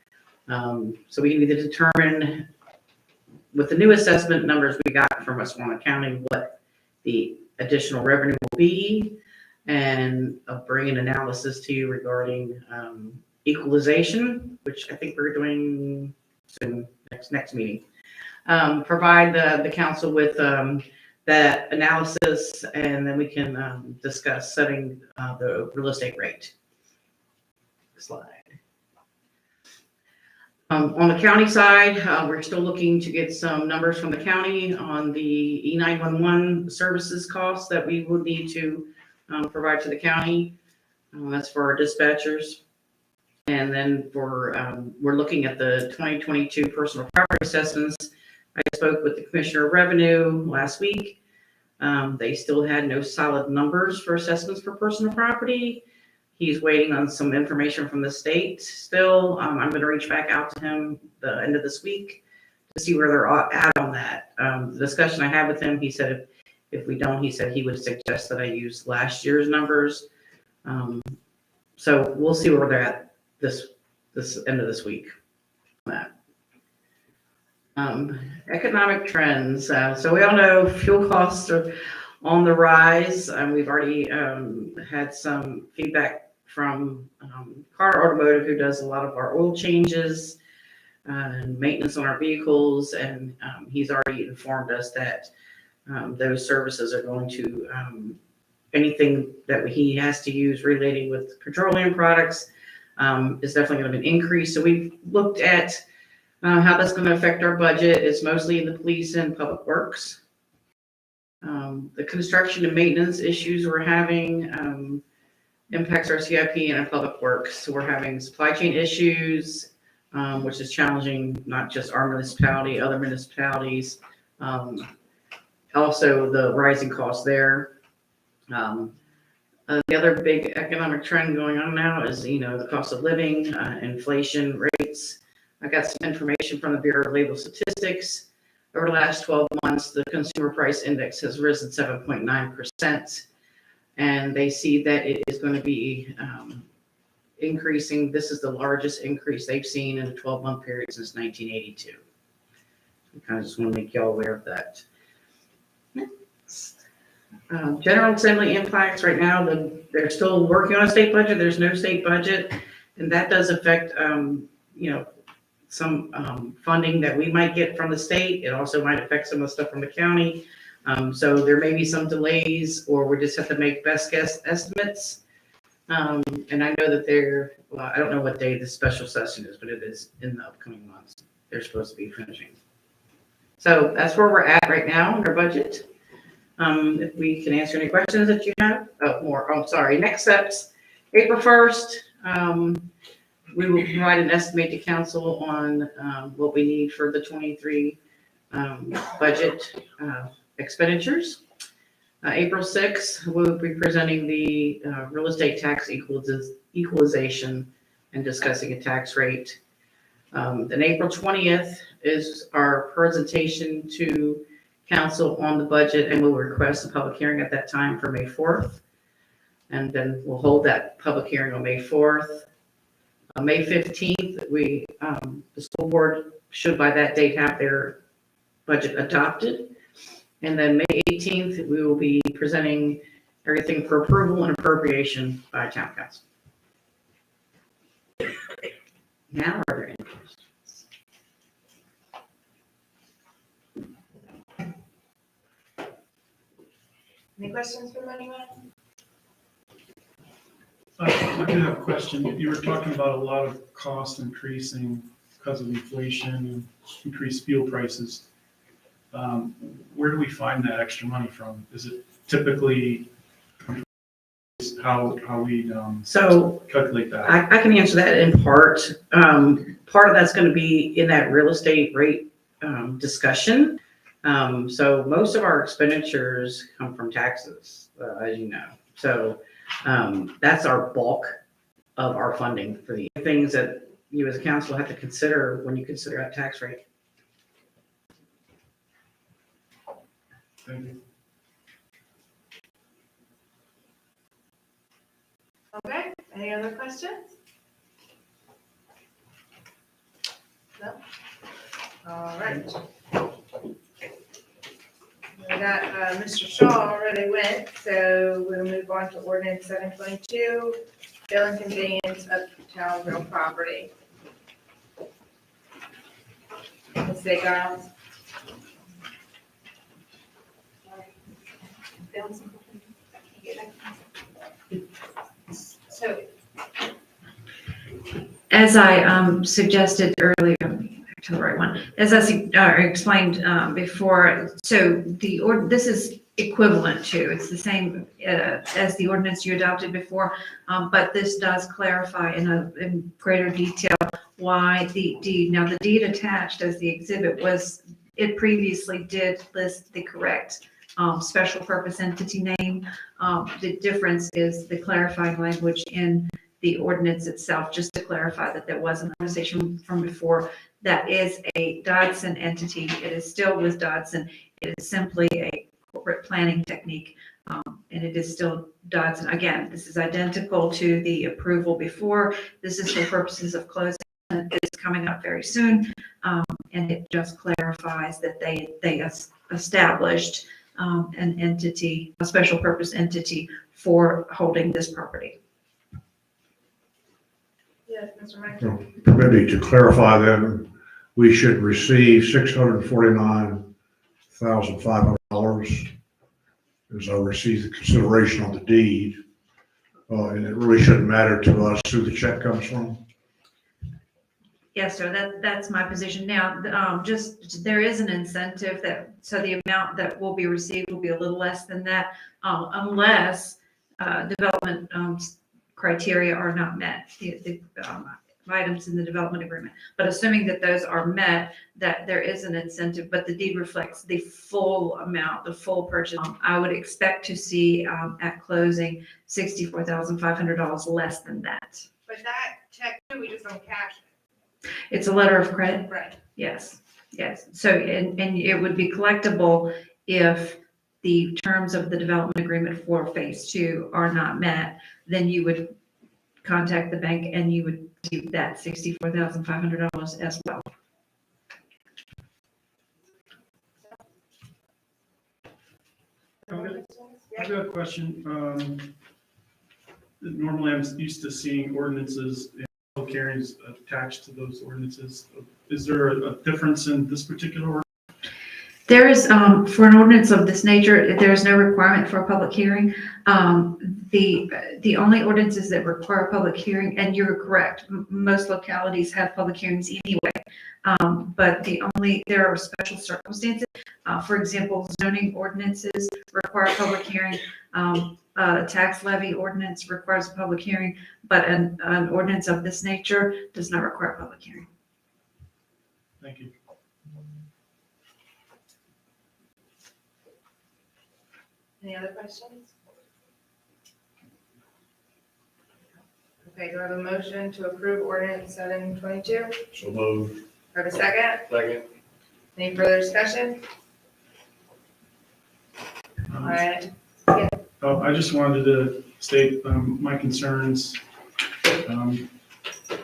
So we need to determine with the new assessment numbers we got from Westmoreland County, what the additional revenue will be, and I'll bring an analysis to you regarding equalization, which I think we're doing soon, next meeting. Provide the council with that analysis, and then we can discuss setting the real estate rate. Slide. On the county side, we're still looking to get some numbers from the county on the E911 services costs that we would need to provide to the county. That's for our dispatchers. And then for, we're looking at the 2022 personal property assessments. I spoke with the Commissioner of Revenue last week. They still had no solid numbers for assessments for personal property. He's waiting on some information from the state still. I'm going to reach back out to him the end of this week to see where they're at on that. The discussion I had with him, he said if we don't, he said he would suggest that I use last year's numbers. So we'll see where they're at this end of this week on that. Economic trends. So we all know fuel costs are on the rise. We've already had some feedback from Carter Automotive, who does a lot of our oil changes and maintenance on our vehicles, and he's already informed us that those services are going to anything that he has to use relating with petroleum products is definitely going to be an increase. So we've looked at how that's going to affect our budget. It's mostly in the police and public works. The construction and maintenance issues we're having impacts our CIP and our public works. So we're having supply chain issues, which is challenging not just our municipality, other municipalities. Also the rising costs there. The other big economic trend going on now is, the cost of living, inflation rates. I got some information from the Bureau of Labor Statistics. Over the last 12 months, the consumer price index has risen 7.9%, and they see that it is going to be increasing. This is the largest increase they've seen in a 12-month period since 1982. I kind of just want to make you all aware of that. General Assembly impacts right now, they're still working on a state budget. There's no state budget, and that does affect, some funding that we might get from the state. It also might affect some of the stuff from the county. So there may be some delays, or we just have to make best guess estimates. And I know that I don't know what day the special session is, but it is in the upcoming months. They're supposed to be finishing. So that's where we're at right now in our budget. If we can answer any questions that you have, next steps, April 1st, we will provide an estimate to council on, what we need for the 23, budget, expenditures. April 6th, we'll be presenting the, real estate tax equalization and discussing a tax rate. Then April 20th is our presentation to council on the budget, and we'll request a public hearing at that time for May 4th. And then we'll hold that public hearing on May 4th. May 15th, the school board should by that date have their budget adopted. And then May 18th, we will be presenting everything for approval and appropriation by town council. Now, are there any questions? Any questions from anyone? I do have a question. You were talking about a lot of costs increasing because of inflation and increased fuel prices. Where do we find that extra money from? Is it typically how we So calculate that? I can answer that in part. Part of that's going to be in that real estate rate discussion. So most of our expenditures come from taxes, as you know. So that's our bulk of our funding for the things that you as a council have to consider when you consider that tax rate. Thank you. Okay, any other questions? No? All right. We got, Mr. Shaw already went, so we'll move on to ordinance 722, sale and conveyance of town real property. Ms. Giles? So, as I suggested earlier, back to the right one, as I explained before, so this is equivalent to, it's the same as the ordinance you adopted before, but this does clarify in greater detail why the deed, now the deed attached as the exhibit was, it previously did list the correct special purpose entity name. The difference is the clarifying language in the ordinance itself, just to clarify that there was a conversation from before. That is a Dodson entity. It is still with Dodson. It is simply a corporate planning technique, and it is still Dodson. Again, this is identical to the approval before. This is for purposes of closing. It's coming up very soon, and it just clarifies that they established an entity, a special purpose entity for holding this property. Yes, Mr. Michael? Maybe to clarify then, we should receive $649,500 as I receive the consideration on the deed. And it really shouldn't matter to us who the check comes from. Yes, sir, that's my position. Now, just, there is an incentive so the amount that will be received will be a little less than that, unless development criteria are not met, the items in the development agreement. But assuming that those are met, that there is an incentive, but the deed reflects the full amount, the full purchase. I would expect to see at closing $64,500 less than that. But that check, too, we just don't cash it. It's a letter of credit. Right. Yes, yes. So, and it would be collectible if the terms of the development agreement for phase 2 are not met, then you would contact the bank and you would do that $64,500 as well. I got a question. Normally I'm used to seeing ordinances and public hearings attached to those ordinances. Is there a difference in this particular ordinance? There is, for an ordinance of this nature, there is no requirement for a public hearing. The only ordinances that require a public hearing, and you're correct, most localities have public hearings anyway. But there are special circumstances. For example, zoning ordinances require a public hearing. Tax levy ordinance requires a public hearing, but an ordinance of this nature does not require a public hearing. Thank you. Any other questions? Okay, do I have a motion to approve ordinance 722? So moved. Do I have a second? Second. Any further discussion? All right, I just wanted to state my concerns.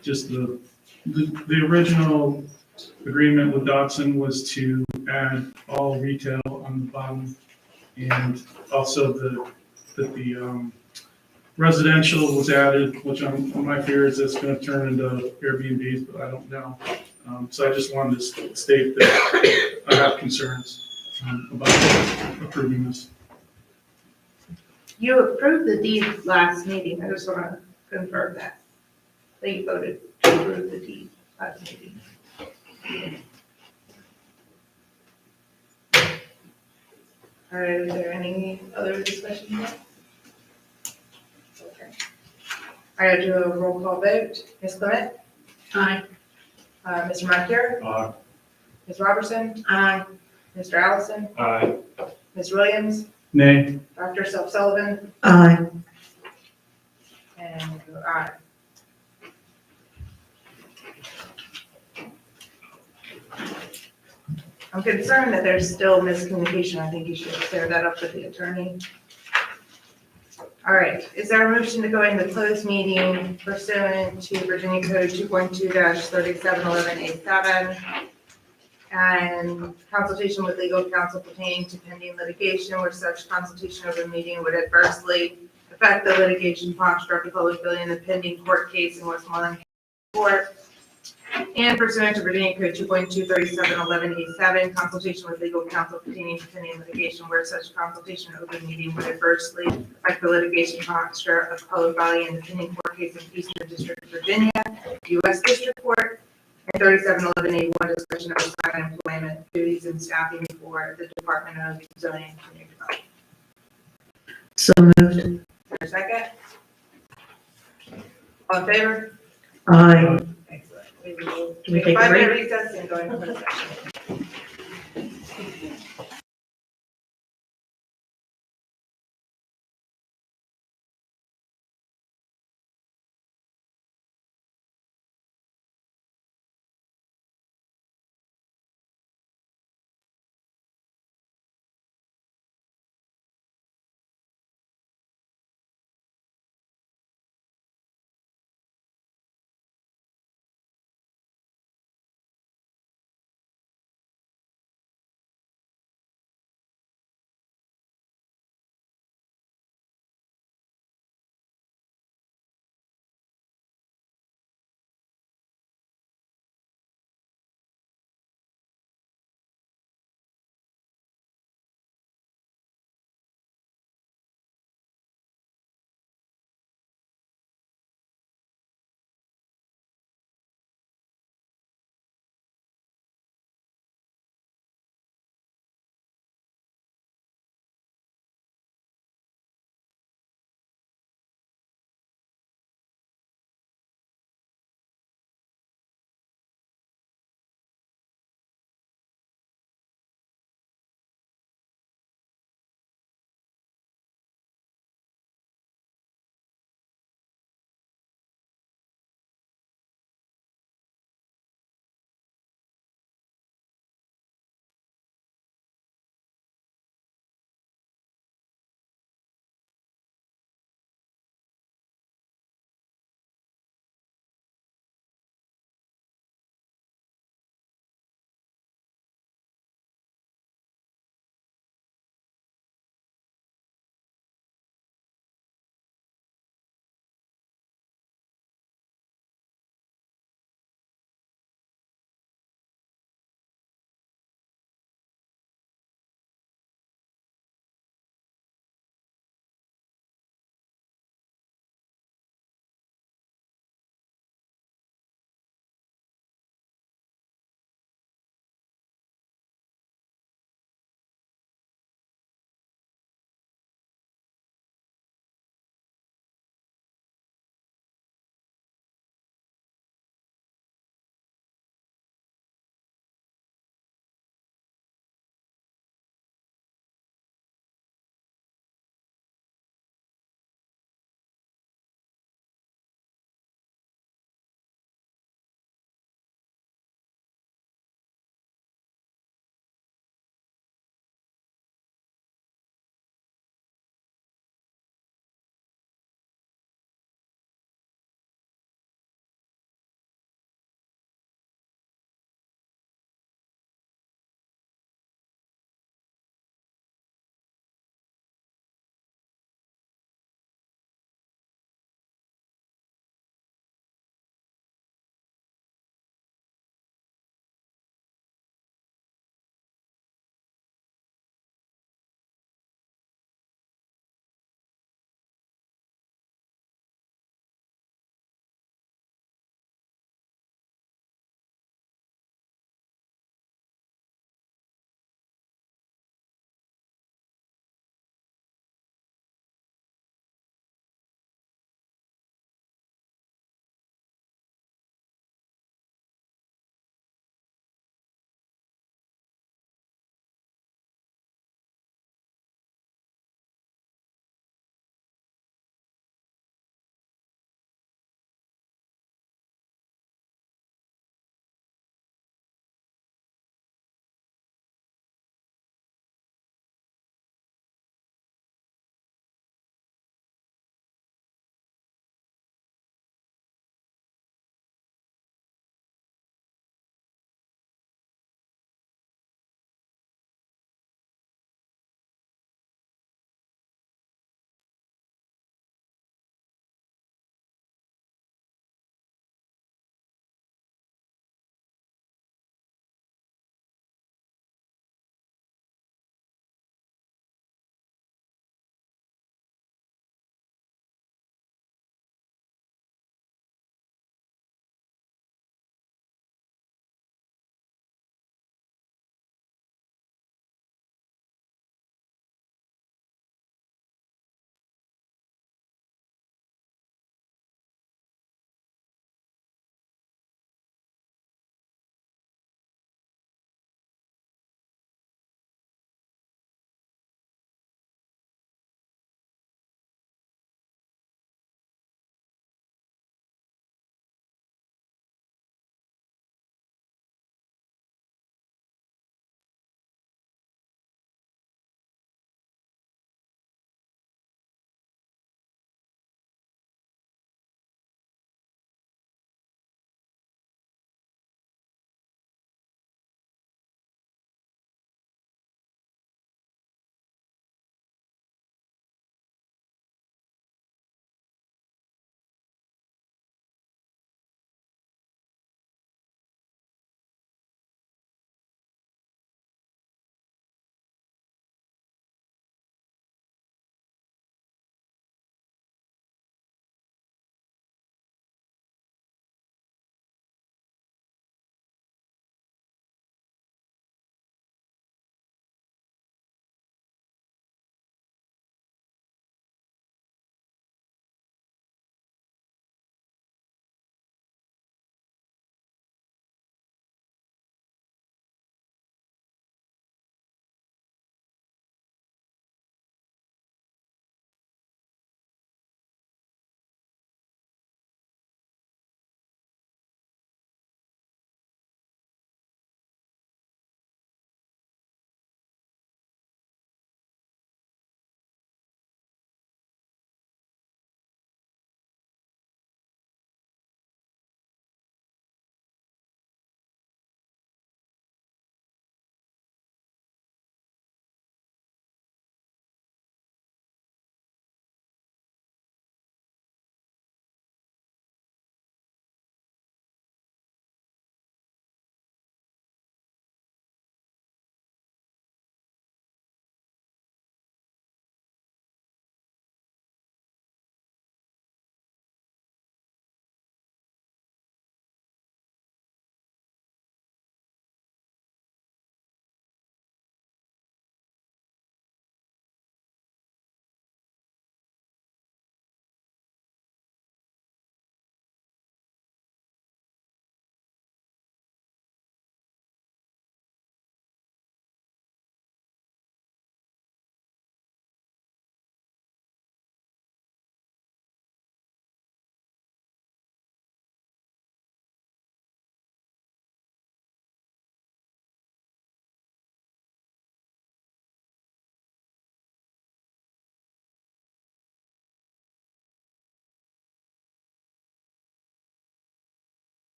Just the original agreement with Dodson was to add all retail on the bottom, and also that the residential was added, which my fear is it's going to turn into Airbnbs, but I don't know. So I just wanted to state that I have concerns about approving this. you approved the deed last meeting. I just want to confirm that you voted to approve the deed last meeting. All right, is there any other discussion yet? Okay. All right, do a roll call vote. Ms. Clement? Aye. Mr. Moncur? Aye. Ms. Robertson? Aye. Mr. Allison? Aye. Ms. Williams? Nay. Dr. Sullivan? Aye. And aye. I'm concerned that there's still miscommunication. I think you should clear that up with the attorney. All right, is there a motion to go into closed meeting pursuant to Virginia Code 2.2-3711A7 and consultation with legal counsel pertaining to pending litigation where such consultation of the meeting would adversely affect the litigation posture of the public building in the pending court case in Westmoreland Court? And pursuant to Virginia Code 2.2-3711A7, consultation with legal counsel pertaining to pending litigation where such consultation of the meeting would adversely affect the litigation posture of public body in the pending court case in Eastern District of Virginia, U.S. District Court, and 3711A1, discussion of assignment employment duties and staffing for the Department of Zoning and Community Development. So moved. Is there a second? All in favor? Aye. Excellent. We will Can we take take a a 5-minute break? recess and go into closed session.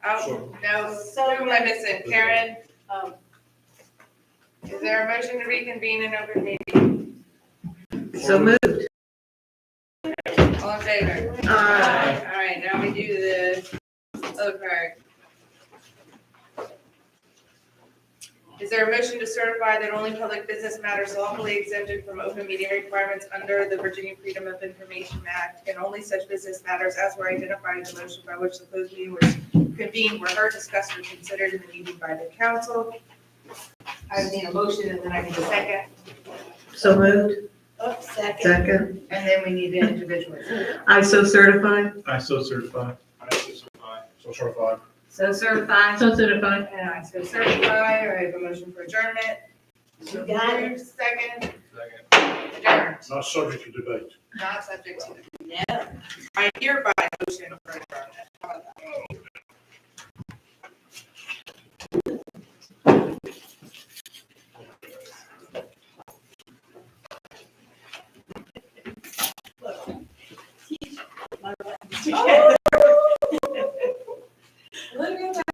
Oh, no, who am I missing? Karen? Is there a motion to reconvene in open meeting? So moved. All in favor? Aye. All right, now we do the, okay. Is there a motion to certify that only public business matters lawfully exempted from open meeting requirements under the Virginia Freedom of Information Act, and only such business matters as were identified in the motion by which the closed meeting was convened were heard, discussed, or considered in the meeting by the council? I need a motion and then I need a second. So moved. Oh, second. Second. And then we need the individuals. I so certify. I so certify. So certified. So certified. So certified. And I so certify, or I have a motion for adjournment. You got it. Second. Adjourned, Not subject to debate. not subject to. No. I hereby motion for adjournment. How about that? Look at that.